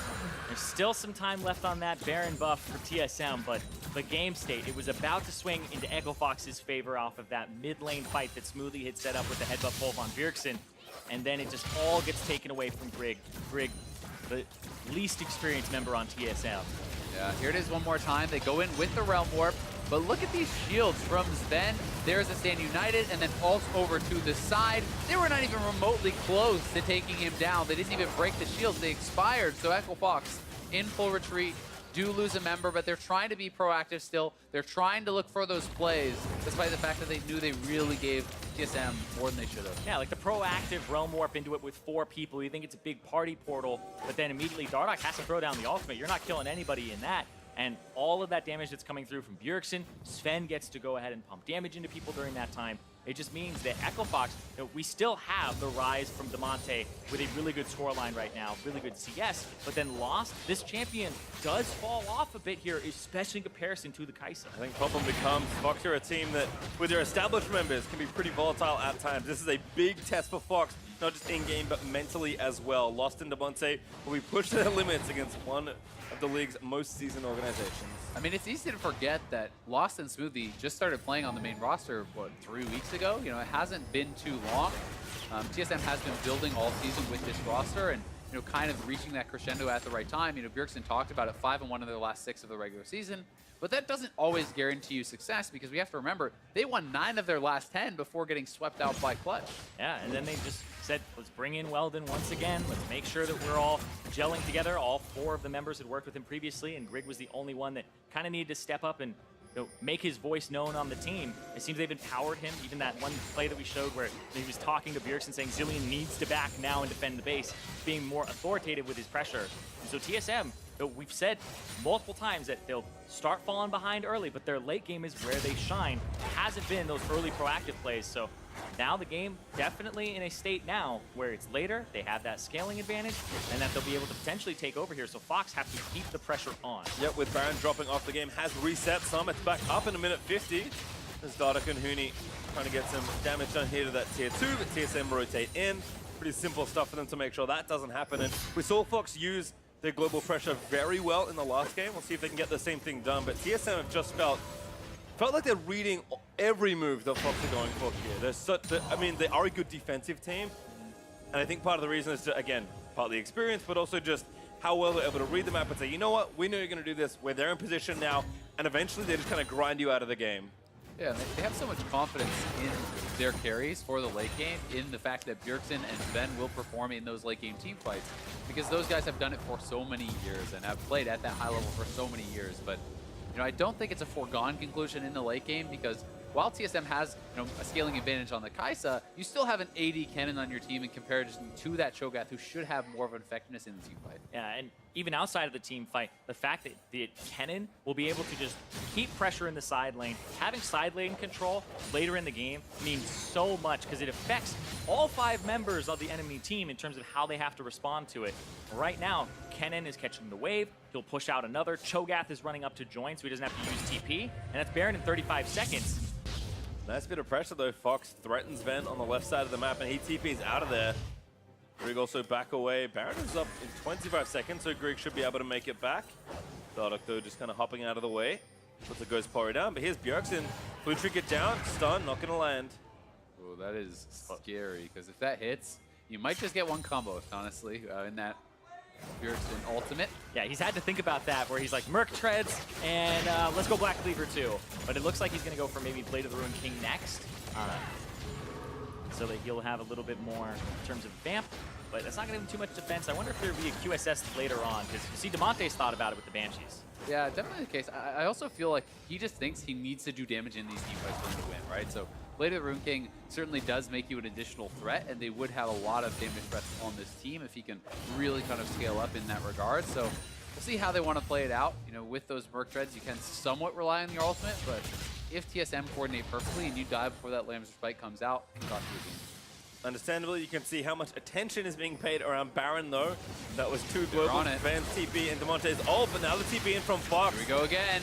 There's still some time left on that Baron buff for TSM, but the game state, it was about to swing into Echo Fox's favor off of that mid lane fight that Smoothie had set up with the headbutt pull on Bjergsen, and then it just all gets taken away from Greg. Greg, the least experienced member on TSM. Yeah, here it is one more time. They go in with the Realm Warp, but look at these shields from Sven. There's a Stand United, and then ult over to the side. They were not even remotely close to taking him down. They didn't even break the shields. They expired, so Echo Fox in full retreat. Do lose a member, but they're trying to be proactive still. They're trying to look for those plays, despite the fact that they knew they really gave TSM more than they should have. Yeah, like the proactive Realm Warp into it with 4 people. You think it's a big party portal, but then immediately Dardoch has to throw down the ultimate. You're not killing anybody in that. And all of that damage that's coming through from Bjergsen, Sven gets to go ahead and pump damage into people during that time. It just means that Echo Fox, we still have the rise from Demonte with a really good scoreline right now, really good CS, but then Lost, this champion does fall off a bit here, especially in comparison to the Kai'Sa. I think problem becomes Fox are a team that, with their established members, can be pretty volatile at times. This is a big test for Fox, not just in-game, but mentally as well. Lost and Demonte will be pushed to their limits against one of the league's most seasoned organizations. I mean, it's easy to forget that Lost and Smoothie just started playing on the main roster, what, 3 weeks ago? You know, it hasn't been too long. TSM has been building all season with this roster and, you know, kind of reaching that crescendo at the right time. You know, Bjergsen talked about it, 5-1 in their last 6 of the regular season. But that doesn't always guarantee you success because we have to remember, they won 9 of their last 10 before getting swept out by Clutch. Yeah, and then they just said, let's bring in Weldon once again. Let's make sure that we're all gelling together. All 4 of the members had worked with him previously, and Greg was the only one that kind of needed to step up and, you know, make his voice known on the team. It seems they've empowered him. Even that one play that we showed where he was talking to Bjergsen saying Zilean needs to back now and defend the base, being more authoritative with his pressure. And so TSM, we've said multiple times that they'll start falling behind early, but their late game is where they shine. It hasn't been those early proactive plays, so now the game definitely in a state now where it's later, they have that scaling advantage, and that they'll be able to potentially take over here, so Fox have to keep the pressure on. Yep, with Baron dropping off, the game has reset some. It's back up in a minute 50. As Dardoch and Huni trying to get some damage done here to that tier 2, but TSM rotate in. Pretty simple stuff for them to make sure that doesn't happen, and we saw Fox use their global pressure very well in the last game. We'll see if they can get the same thing done, but TSM have just felt felt like they're reading every move that Fox are going for here. They are a good defensive team, and I think part of the reason is, again, partly experience, but also just how well they're able to read the map and say, you know what, we know you're going to do this, where they're in position now, and eventually they just kind of grind you out of the game. Yeah, they have so much confidence in their carries for the late game, in the fact that Bjergsen and Sven will perform in those late game team fights, because those guys have done it for so many years and have played at that high level for so many years. But I don't think it's a foregone conclusion in the late game, because while TSM has a scaling advantage on the Kai'Sa, you still have an AD Kennen on your team in comparison to that Cho'Gath, who should have more of an effectiveness in the team fight. Yeah, and even outside of the team fight, the fact that the Kennen will be able to just keep pressure in the side lane, having side lane control later in the game means so much, because it affects all 5 members of the enemy team in terms of how they have to respond to it. Right now, Kennen is catching the wave. He'll push out another. Cho'Gath is running up to join, so he doesn't have to use TP, and that's Baron in 35 seconds. Nice bit of pressure though. Fox threatens Ven on the left side of the map, and he TP's out of there. Grig also back away. Baron is up in 25 seconds, so Grig should be able to make it back. Dardoch though just kind of hopping out of the way. Puts the Ghost Porry down, but here's Bjergsen. Blue trinket down, stun, not gonna land. Oh, that is scary, because if that hits, you might just get one combo, honestly, in that Bjergsen ultimate. Yeah, he's had to think about that, where he's like, Merc treads, and let's go Black Cleaver too. But it looks like he's going to go for maybe Blade of the Ruined King next, so that he'll have a little bit more in terms of vamp. But that's not going to give him too much defense. I wonder if there would be a QSS later on, because you see Damonte's thought about it with the Banshees. Yeah, definitely the case. I also feel like he just thinks he needs to do damage in these team fights for him to win, right? So Blade of the Ruined King certainly does make you an additional threat, and they would have a lot of damage threats on this team if he can really kind of scale up in that regard. So we'll see how they want to play it out. With those Merc Treads, you can somewhat rely on your ultimate, but if TSM coordinate perfectly and you die before that Lamb's Spike comes out, it's off to your game. Understandably, you can see how much attention is being paid around Baron, though. That was 2 global Van's TP and Damonte's ult, but now the TP in from Fox. Here we go again.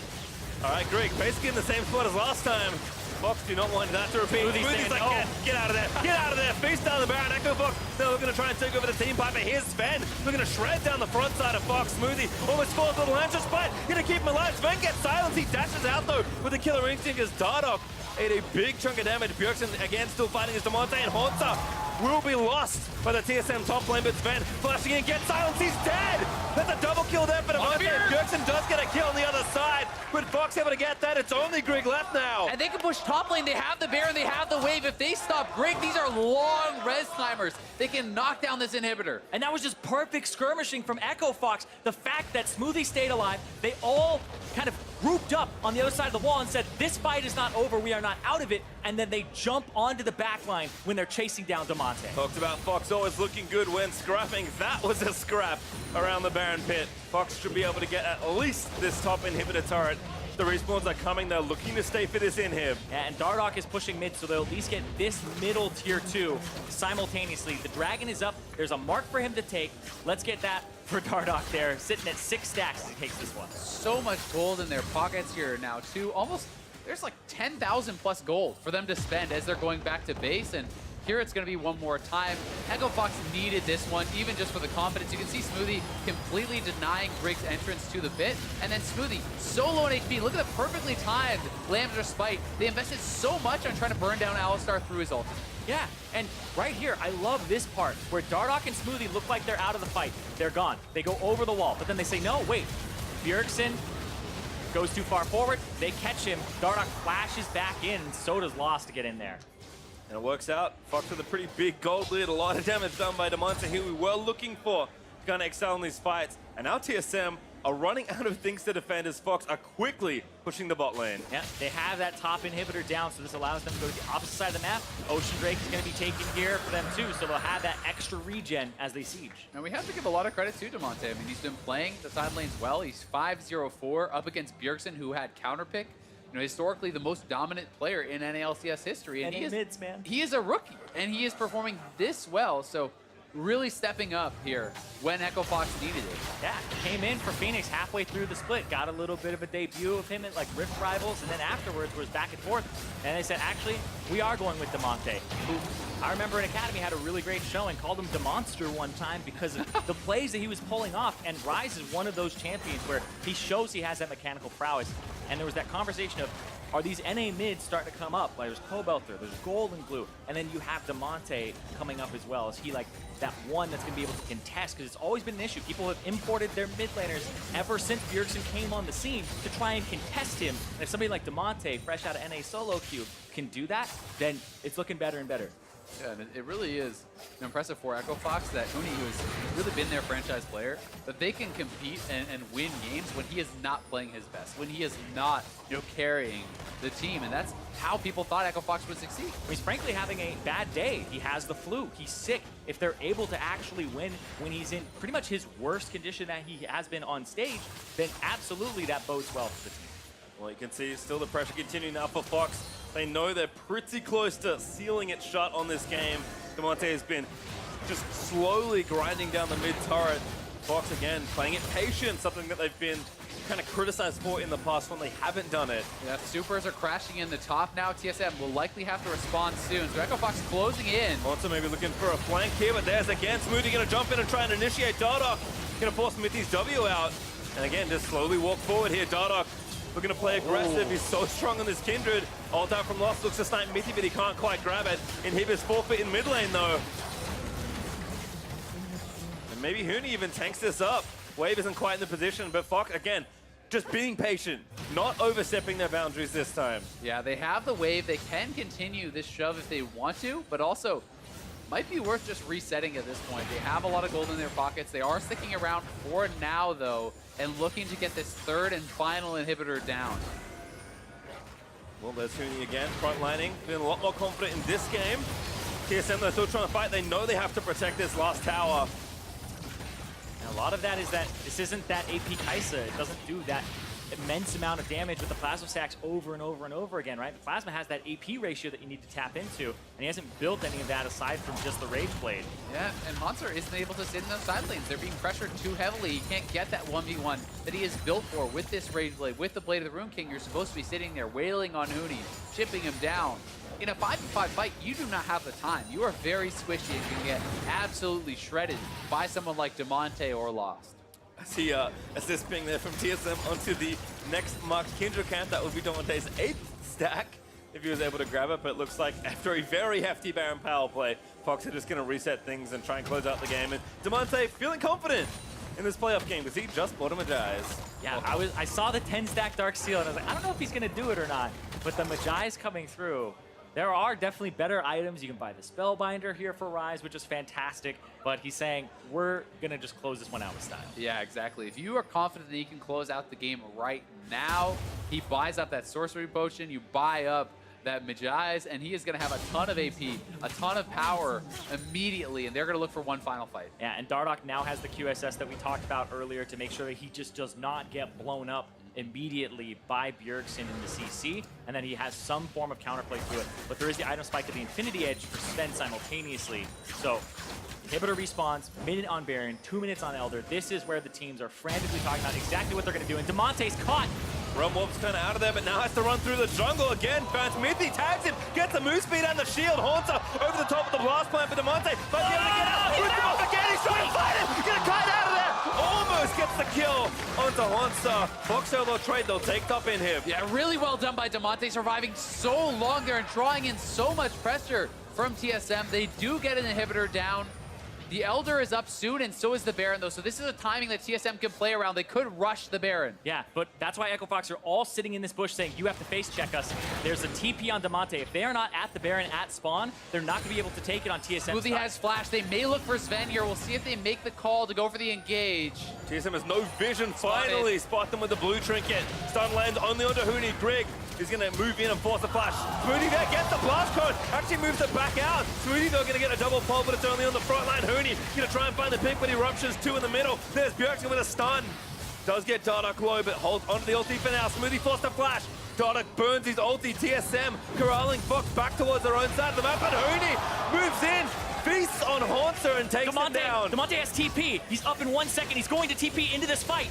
All right, Grig, basically in the same spot as last time. Fox do not want that to repeat. Smoothie's like, get out of there, get out of there. Feast down the Baron, Echo Fox. Now we're going to try and take over the team piper. Here's Sven. We're going to shred down the front side of Fox. Smoothie almost falls on the Lancer Spite. Going to keep him alive. Sven gets silenced. He dashes out, though, with the killer instinct as Dardoch ate a big chunk of damage. Bjergsen again still fighting as Damonte, and Haunter will be lost by the TSM top lane, but Sven flashing in, gets silenced, he's dead! That's a double kill there for Damonte. Bjergsen does get a kill on the other side. With Fox able to get that, it's only Grig left now. And they can push top lane, they have the Baron, they have the wave. If they stop Grig, these are long res timers. They can knock down this inhibitor. And that was just perfect skirmishing from Echo Fox. The fact that Smoothie stayed alive, they all kind of grouped up on the other side of the wall and said, this fight is not over, we are not out of it, and then they jump onto the back line when they're chasing down Damonte. Talked about Fox always looking good when scrapping. That was a scrap around the Baron pit. Fox should be able to get at least this top inhibitor turret. The respawns are coming, they're looking to stay for this inhib. Yeah, and Dardoch is pushing mid, so they'll at least get this middle tier 2 simultaneously. The Dragon is up, there's a mark for him to take. Let's get that for Dardoch there, sitting at 6 stacks as he takes this one. So much gold in their pockets here now, too. Almost, there's like 10,000 plus gold for them to spend as they're going back to base, and here it's going to be one more time. Echo Fox needed this one, even just for the confidence. You can see Smoothie completely denying Grig's entrance to the pit, and then Smoothie solo on HP. Look at the perfectly timed Lambs or Spite. They invested so much on trying to burn down Alistar through his ultimate. Yeah, and right here, I love this part, where Dardoch and Smoothie look like they're out of the fight. They're gone. They go over the wall, but then they say, no, wait. Bjergsen goes too far forward. They catch him. Dardoch flashes back in, and so does Lost to get in there. And it works out. Fox with a pretty big gold lead. A lot of damage done by Damonte, who we were looking for to kind of excel in these fights. And now TSM are running out of things to defend as Fox are quickly pushing the bot lane. Yeah, they have that top inhibitor down, so this allows them to go to the opposite side of the map. Ocean Drake is going to be taken here for them too, so they'll have that extra regen as they siege. And we have to give a lot of credit to Damonte. I mean, he's been playing the side lanes well. He's 5-0-4 up against Bjergsen, who had counterpick. Historically the most dominant player in NALCS history. And he is a rookie, and he is performing this well. So really stepping up here when Echo Fox needed it. Yeah, came in for Phoenix halfway through the split, got a little bit of a debut of him at like Rift Rivals, and then afterwards was back and forth. And they said, actually, we are going with Damonte, who I remember in Academy had a really great showing, called him Demonster one time because of the plays that he was pulling off. And Rise is one of those champions where he shows he has that mechanical prowess. And there was that conversation of, are these NA mids starting to come up. Like there's Cobelter, there's Golden Glue, and then you have Damonte coming up as well. Is he like that one that's going to be able to contest? Because it's always been an issue. People have imported their mid laners ever since Bjergsen came on the scene to try and contest him. And if somebody like Damonte, fresh out of NA solo queue, can do that, then it's looking better and better. Yeah, and it really is impressive for Echo Fox that Uni, who has really been their franchise player, that they can compete and win games when he is not playing his best, when he is not, carrying the team, and that's how people thought Echo Fox would succeed. He's frankly having a bad day. He has the flu. He's sick. If they're able to actually win when he's in pretty much his worst condition that he has been on stage, then absolutely that bodes well for the team. Well, you can see still the pressure continuing now for Fox. They know they're pretty close to sealing it shut on this game. Damonte has been just slowly grinding down the mid turret. Fox again playing it patient, something that they've been kind of criticized for in the past when they haven't done it. Yeah, the supers are crashing in the top now. TSM will likely have to respond soon. So Echo Fox closing in. Also maybe looking for a flank here, but there's again Smoothie gonna jump in and try and initiate Dardoch. Gonna force Mithy's W out. And again, just slowly walk forward here. Dardoch looking to play aggressive. He's so strong on this Kindred. Ult out from Lost, looks to snipe Mithy, but he can't quite grab it. Inhibit's forfeit in mid lane though. And maybe Huni even tanks this up. Wave isn't quite in the position, but Fox, again, just being patient, not overstepping their boundaries this time. Yeah, they have the wave. They can continue this shove if they want to, but also might be worth just resetting at this point. They have a lot of gold in their pockets. They are sticking around for now, though, and looking to get this third and final inhibitor down. Well, there's Huni again, frontlining, feeling a lot more confident in this game. TSM, they're still trying to fight. They know they have to protect this last tower. And a lot of that is that this isn't that AP Kai'Sa. It doesn't do that immense amount of damage with the Plasma stacks over and over and over again, right? The Plasma has that AP ratio that you need to tap into, and he hasn't built any of that aside from just the Rage Blade. Yeah, and Hanser isn't able to sit in those side lanes. They're being pressured too heavily. He can't get that 1v1 that he is built for with this Rage Blade, with the Blade of the Rune King. You're supposed to be sitting there wailing on Huni, chipping him down. In a 5v5 fight, you do not have the time. You are very squishy and can get absolutely shredded by someone like Damonte or Lost. I see assist being there from TSM onto the next marked Kindred camp. That would be Damonte's 8th stack if he was able to grab it, but it looks like after a very hefty Baron power play, Fox are just going to reset things and try and close out the game. And Damonte feeling confident in this playoff game because he just bought a Magi's. Yeah, I saw the 10-stack Dark Seal, and I was like, I don't know if he's going to do it or not, but the Magi's coming through. There are definitely better items. You can buy the Spellbinder here for Ryze, which is fantastic, but he's saying, we're going to just close this one out with style. Yeah, exactly. If you are confident that he can close out the game right now, he buys up that Sorcery Potion, you buy up that Magi's, and he is going to have a ton of AP, a ton of power immediately, and they're going to look for one final fight. Yeah, and Dardoch now has the QSS that we talked about earlier to make sure that he just does not get blown up immediately by Bjergsen in the CC, and then he has some form of counterplay to it. But there is the item spike to the Infinity Edge for Sven simultaneously. So, inhibitor respawns, minute on Baron, 2 minutes on Elder. This is where the teams are frantically talking about exactly what they're going to do. And Damonte's caught. Realm Warp's kind of out of there, but now has to run through the jungle again. Bounce Mithy tags him, gets the move speed and the shield. Haunter over the top of the blast plan for Damonte, but he's able to get out. Rip him off again, he's trying to fight him. Gonna kite out of there. Almost gets the kill onto Haunter. Fox solo trade, they'll take top in him. Yeah, really well done by Damonte, surviving so long there and drawing in so much pressure from TSM. They do get an inhibitor down. The Elder is up soon, and so is the Baron, though. So this is a timing that TSM can play around. They could rush the Baron. Yeah, but that's why Echo Fox are all sitting in this bush saying, you have to face check us. There's a TP on Damonte. If they are not at the Baron at spawn, they're not going to be able to take it on TSM. Smoothie has flash. They may look for Sven here. We'll see if they make the call to go for the engage. TSM has no vision. Finally spot them with the blue trinket. Stun lands only onto Huni. Greg is going to move in and force a flash. Smoothie there gets the blast code. Actually moves it back out. Smoothie though going to get a double pull, but it's only on the front line. Huni going to try and find the pick, but he ruptures 2 in the middle. There's Bjergsen with a stun. Does get Dardoch low, but holds onto the ulti for now. Smoothie forced a flash. Dardoch burns his ulti. TSM corralling Fox back towards their own side of the map, and Huni moves in. Feasts on Haunter and takes him down. Damonte has TP. He's up in 1 second. He's going to TP into this fight.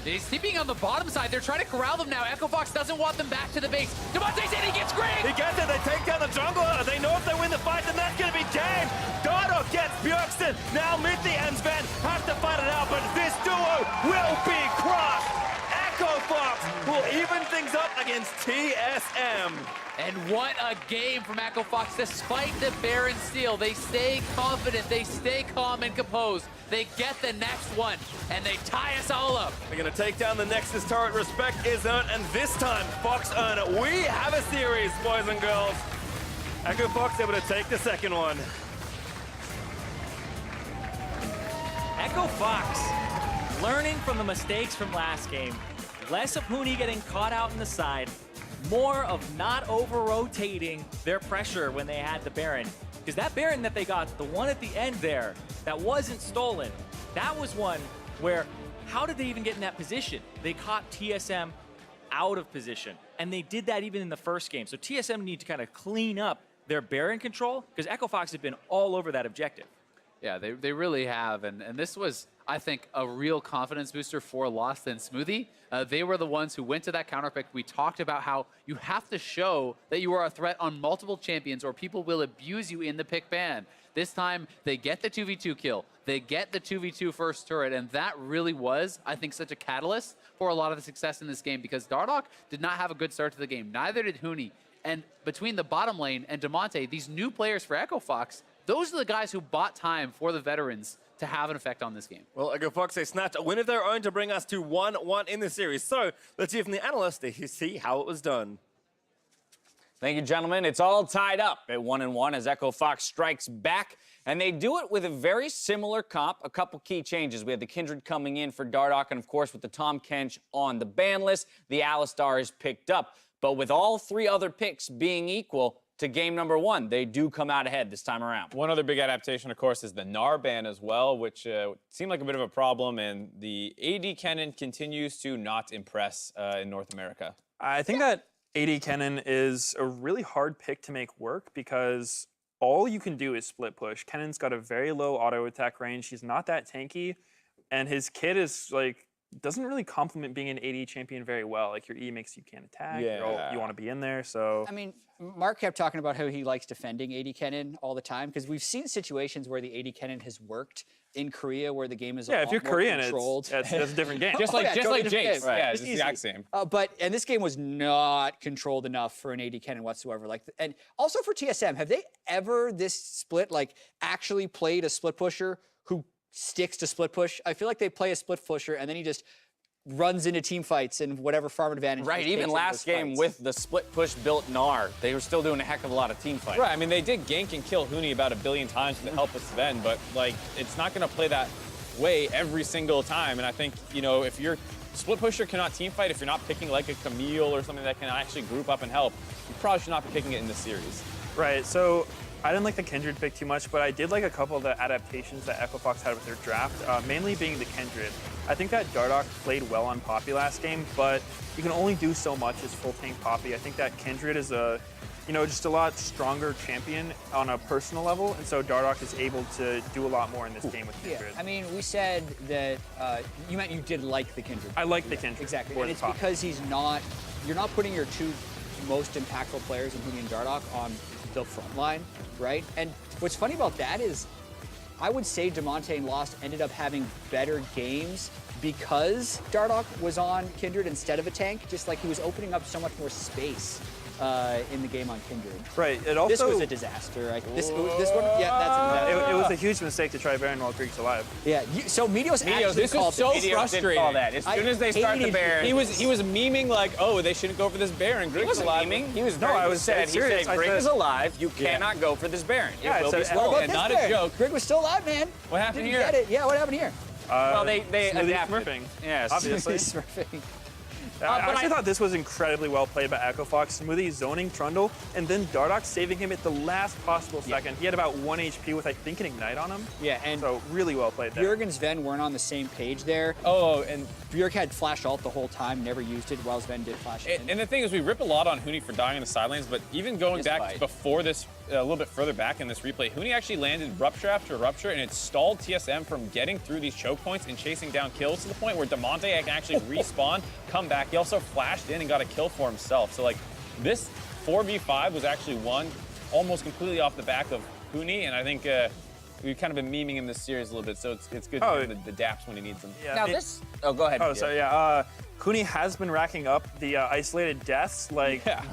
He's TPing on the bottom side. They're trying to corral them now. Echo Fox doesn't want them back to the base. Damonte's in. He gets Greg. He gets it. They take down the jungle. They know if they win the fight, then that's going to be game. Dardoch gets Bjergsen. Now Mithy and Sven have to fight it out, but this duo will be crushed. Echo Fox will even things up against TSM. And what a game from Echo Fox. Despite the Baron steal, they stay confident, they stay calm and composed. They get the next one, and they tie us all up. They're going to take down the Nexus turret. Respect is earned, and this time, Fox earn it. We have a series, boys and girls. Echo Fox able to take the second one. Echo Fox learning from the mistakes from last game. Less of Huni getting caught out in the side. More of not over-rotating their pressure when they had the Baron. Because that Baron that they got, the one at the end there, that wasn't stolen, that was one where, how did they even get in that position? They caught TSM out of position. And they did that even in the first game. So TSM need to kind of clean up their Baron control, because Echo Fox have been all over that objective. Yeah, they really have, and this was, I think, a real confidence booster for Lost and Smoothie. They were the ones who went to that counter pick. We talked about how you have to show that you are a threat on multiple champions or people will abuse you in the pick ban. This time, they get the 2v2 kill. They get the 2v2 first turret, and that really was, I think, such a catalyst for a lot of the success in this game, because Dardoch did not have a good start to the game. Neither did Huni. And between the bottom lane and Damonte, these new players for Echo Fox, those are the guys who bought time for the veterans to have an effect on this game. Well, Echo Fox, they snatched a win of their own to bring us to 1-1 in the series. So let's hear from the analysts to see how it was done. Thank you, gentlemen. It's all tied up at 1-1 as Echo Fox strikes back, and they do it with a very similar comp. A couple key changes. We had the Kindred coming in for Dardoch, and of course, with the Tom Kench on the ban list, the Alistar is picked up. But with all three other picks being equal to game number one, they do come out ahead this time around. One other big adaptation, of course, is the Gnar ban as well, which seemed like a bit of a problem, and the AD Cannon continues to not impress in North America. I think that AD Cannon is a really hard pick to make work because all you can do is split push. Cannon's got a very low auto attack range. He's not that tanky, and his kit is like doesn't really complement being an AD champion very well. Like your E makes you can't attack. Yeah. You want to be in there. So I mean, Mark kept talking about how he likes defending AD Cannon all the time because we've seen situations where the AD Cannon has worked in Korea where the game is a lot if you're more Korean, controlled. it's a different game. Just like totally different Jace. game. Right. Yeah, Just it's the easy. exact same. And this game was not controlled enough for an AD Cannon whatsoever. And also for TSM, have they ever this split actually played a split pusher who sticks to split push? I feel like they play a split pusher and then he just runs into team fights and whatever farm advantage. Right, even last game with the split push built Gnar, they were still doing a heck of a lot of team fighting. Right, I mean, they did gank and kill Huni about 1 billion times with the help of Sven, but like, it's not going to play that way every single time. And I think, you know, if your split pusher cannot team fight, if you're not picking like a Camille or something that can actually group up and help, you probably should not be picking it in this series. Right, so I didn't like the Kindred pick too much, but I did like a couple of the adaptations that Echo Fox had with their draft, mainly being the Kindred. I think that Dardoch played well on Poppy last game, but you can only do so much as full tank Poppy. I think that Kindred is just a lot stronger champion on a personal level, and so Dardoch is able to do a lot more in this game with Kindred. Yeah, I mean, we said that you meant you did like the Kindred. I like the Kindred. Exactly, for and the it's Poppy. because you're not putting your two most impactful players, including Dardoch, on the front line, right? And what's funny about that is I would say Damonte and Lost ended up having better games because Dardoch was on Kindred instead of a tank, just like he was opening up so much more space in the game on Kindred. Right, it also... This was a disaster. This one, yeah, that's a disaster. It was a huge mistake to try Baron while Greek's alive. Yeah, so Meteos actually this was called so it. frustrating. As soon as they start the hated Baron, He was memeing like, oh, they shouldn't go for this Baron. he Grig's wasn't alive. memeing. He was No, I was said, serious. He said, I Grig said- is alive. You cannot go for this Baron. Yeah, It will so- be What slow. What and about not this a Baron? joke. Grig was still alive, man. What happened Didn't here? get it. Yeah, what happened here? Well, they Smoothie adapted. smurfing. Yes. Obviously. Smurfing. I but actually thought this was incredibly well played by Echo Fox. Smoothie zoning Trundle, and then Dardoch saving him at the last possible second. He had about 1 HP with, I think, an Ignite on him. Yeah, and So really well played there. Bjerg and Sven weren't on the same page there. Oh, and Bjerg had flash ult the whole time, never used it, while Sven did flash it. And the thing is, we rip a lot on Huni for dying in the side lanes, but even going This back fight. before this, a little bit further back in this replay, Huni actually landed Rupture after Rupture, and it stalled TSM from getting through these choke points and chasing down kills to the point where Damonte can actually respawn, come back. He also flashed in and got a kill for himself. So, like, this 4v5 was actually won almost completely off the back of Huni, and I think we've kind of been memeing in this series a little bit, so it's good Oh. to have the daps when he needs them. Yeah, Now they- this. Oh, go ahead. Oh, Nikhil. sorry, yeah. Huni has been racking up the isolated deaths like Yeah.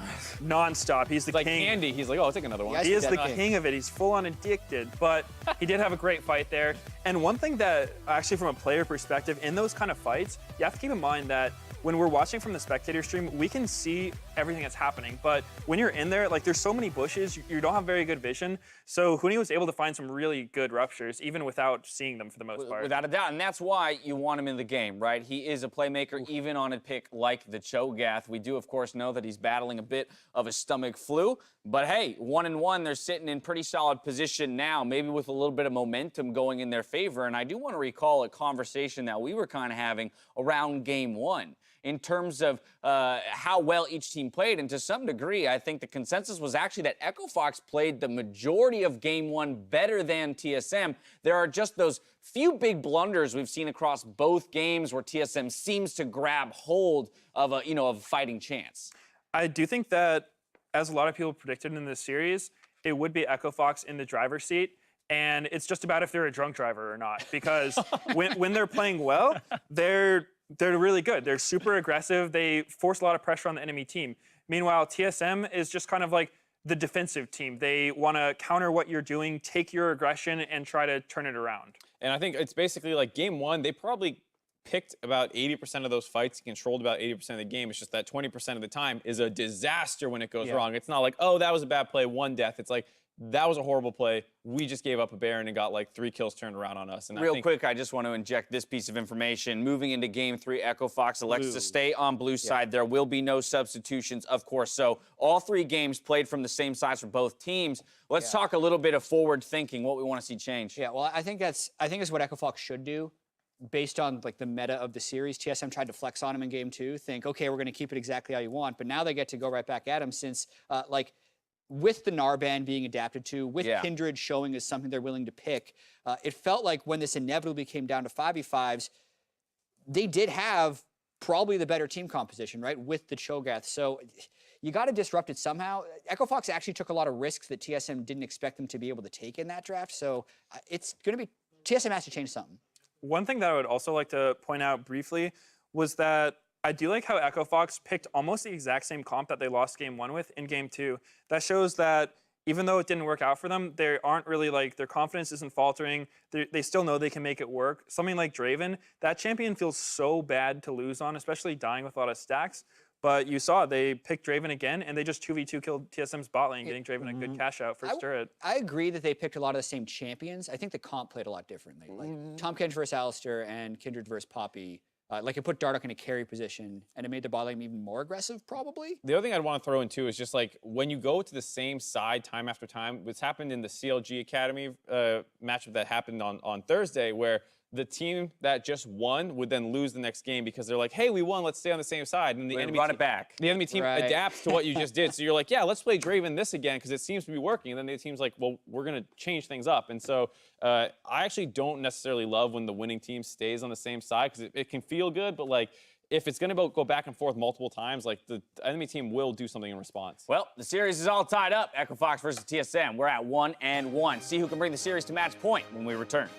nonstop. He's the It's like king. candy. He's like, oh, I'll take another one. Yes. He is the Definitely. king of it. He's full on addicted, but he did have a great fight there. And one thing that, actually from a player perspective, in those kind of fights, you have to keep in mind that when we're watching from the spectator stream, we can see everything that's happening. But when you're in there, like there's so many bushes, you don't have very good vision. So Huni was able to find some really good ruptures, even without seeing them for the most part. Without a doubt, and that's why you want him in the game, right? He is a playmaker, even on a pick like the Cho'Gath. We do, of course, know that he's battling a bit of a stomach flu, but hey, 1-1, they're sitting in pretty solid position now, maybe with a little bit of momentum going in their favor. And I do want to recall a conversation that we were kind of having around Game 1 in terms of how well each team played. And to some degree, I think the consensus was actually that Echo Fox played the majority of Game 1 better than TSM. There are just those few big blunders we've seen across both games where TSM seems to grab hold of a fighting chance. I do think that, as a lot of people predicted in this series, it would be Echo Fox in the driver's seat. And it's just about if they're a drunk driver or not. Because when they're playing well, they're really good. They're super aggressive. They force a lot of pressure on the enemy team. Meanwhile, TSM is just kind of like the defensive team. They want to counter what you're doing, take your aggression, and try to turn it around. And I think it's basically like Game 1, they probably picked about 80% of those fights, controlled about 80% of the game. It's just that 20% of the time is a disaster when it goes wrong. It's not like, oh, that was a bad play, 1 death. It's like, that was a horrible play. We just gave up a Baron and got like 3 kills turned around on us. And Real quick, I just want to inject this piece of information. Moving into Game 3, Echo Fox elects to stay on blue side. There will be no substitutions, of course. So all 3 games played from the same sides for both teams. Let's talk a little bit of forward thinking, what we want to see change. Yeah, well, I think it's what Echo Fox should do. Based on like the meta of the series, TSM tried to flex on him in Game 2, think, okay, we're going to keep it exactly how you want. But now they get to go right back at him since, with the Gnar ban being adapted to, with Kindred showing as something they're willing to pick, it felt like when this inevitably came down to 5v5s, they did have probably the better team composition, right, with the Cho'Gath. So you got to disrupt it somehow. Echo Fox actually took a lot of risks that TSM didn't expect them to be able to take in that draft. So it's going to be, TSM has to change something. One thing that I would also like to point out briefly was that I do like how Echo Fox picked almost the exact same comp that they lost Game 1 with in Game 2. That shows that even though it didn't work out for them, they aren't really like, their confidence isn't faltering. They still know they can make it work. Something like Draven, that champion feels so bad to lose on, especially dying with a lot of stacks. But you saw they picked Draven again, and they just 2v2 killed TSM's bot lane, getting Draven a good cash out first turret. I agree that they picked a lot of the same champions. I think the comp played a lot differently. Like Tahm Kench versus Alistar and Kindred versus Poppy. It put Dardoch in a carry position, and it made the bot lane even more aggressive, probably. The other thing I'd want to throw in too is just like when you go to the same side time after time, what's happened in the CLG Academy matchup that happened on Thursday, where the team that just won would then lose the next game because they're like, hey, we won, let's stay on the same side. And the enemy run it back. The enemy team adapts to what you just did. So you're like, yeah, let's play Draven this again because it seems to be working. And then the team's like, well, we're going to change things up. And so I actually don't necessarily love when the winning team stays on the same side because it can feel good, but like, if it's going to go back and forth multiple times, like the enemy team will do something in response. Well, the series is all tied up. Echo Fox versus TSM. We're at 1-1. See who can bring the series to match point when we return.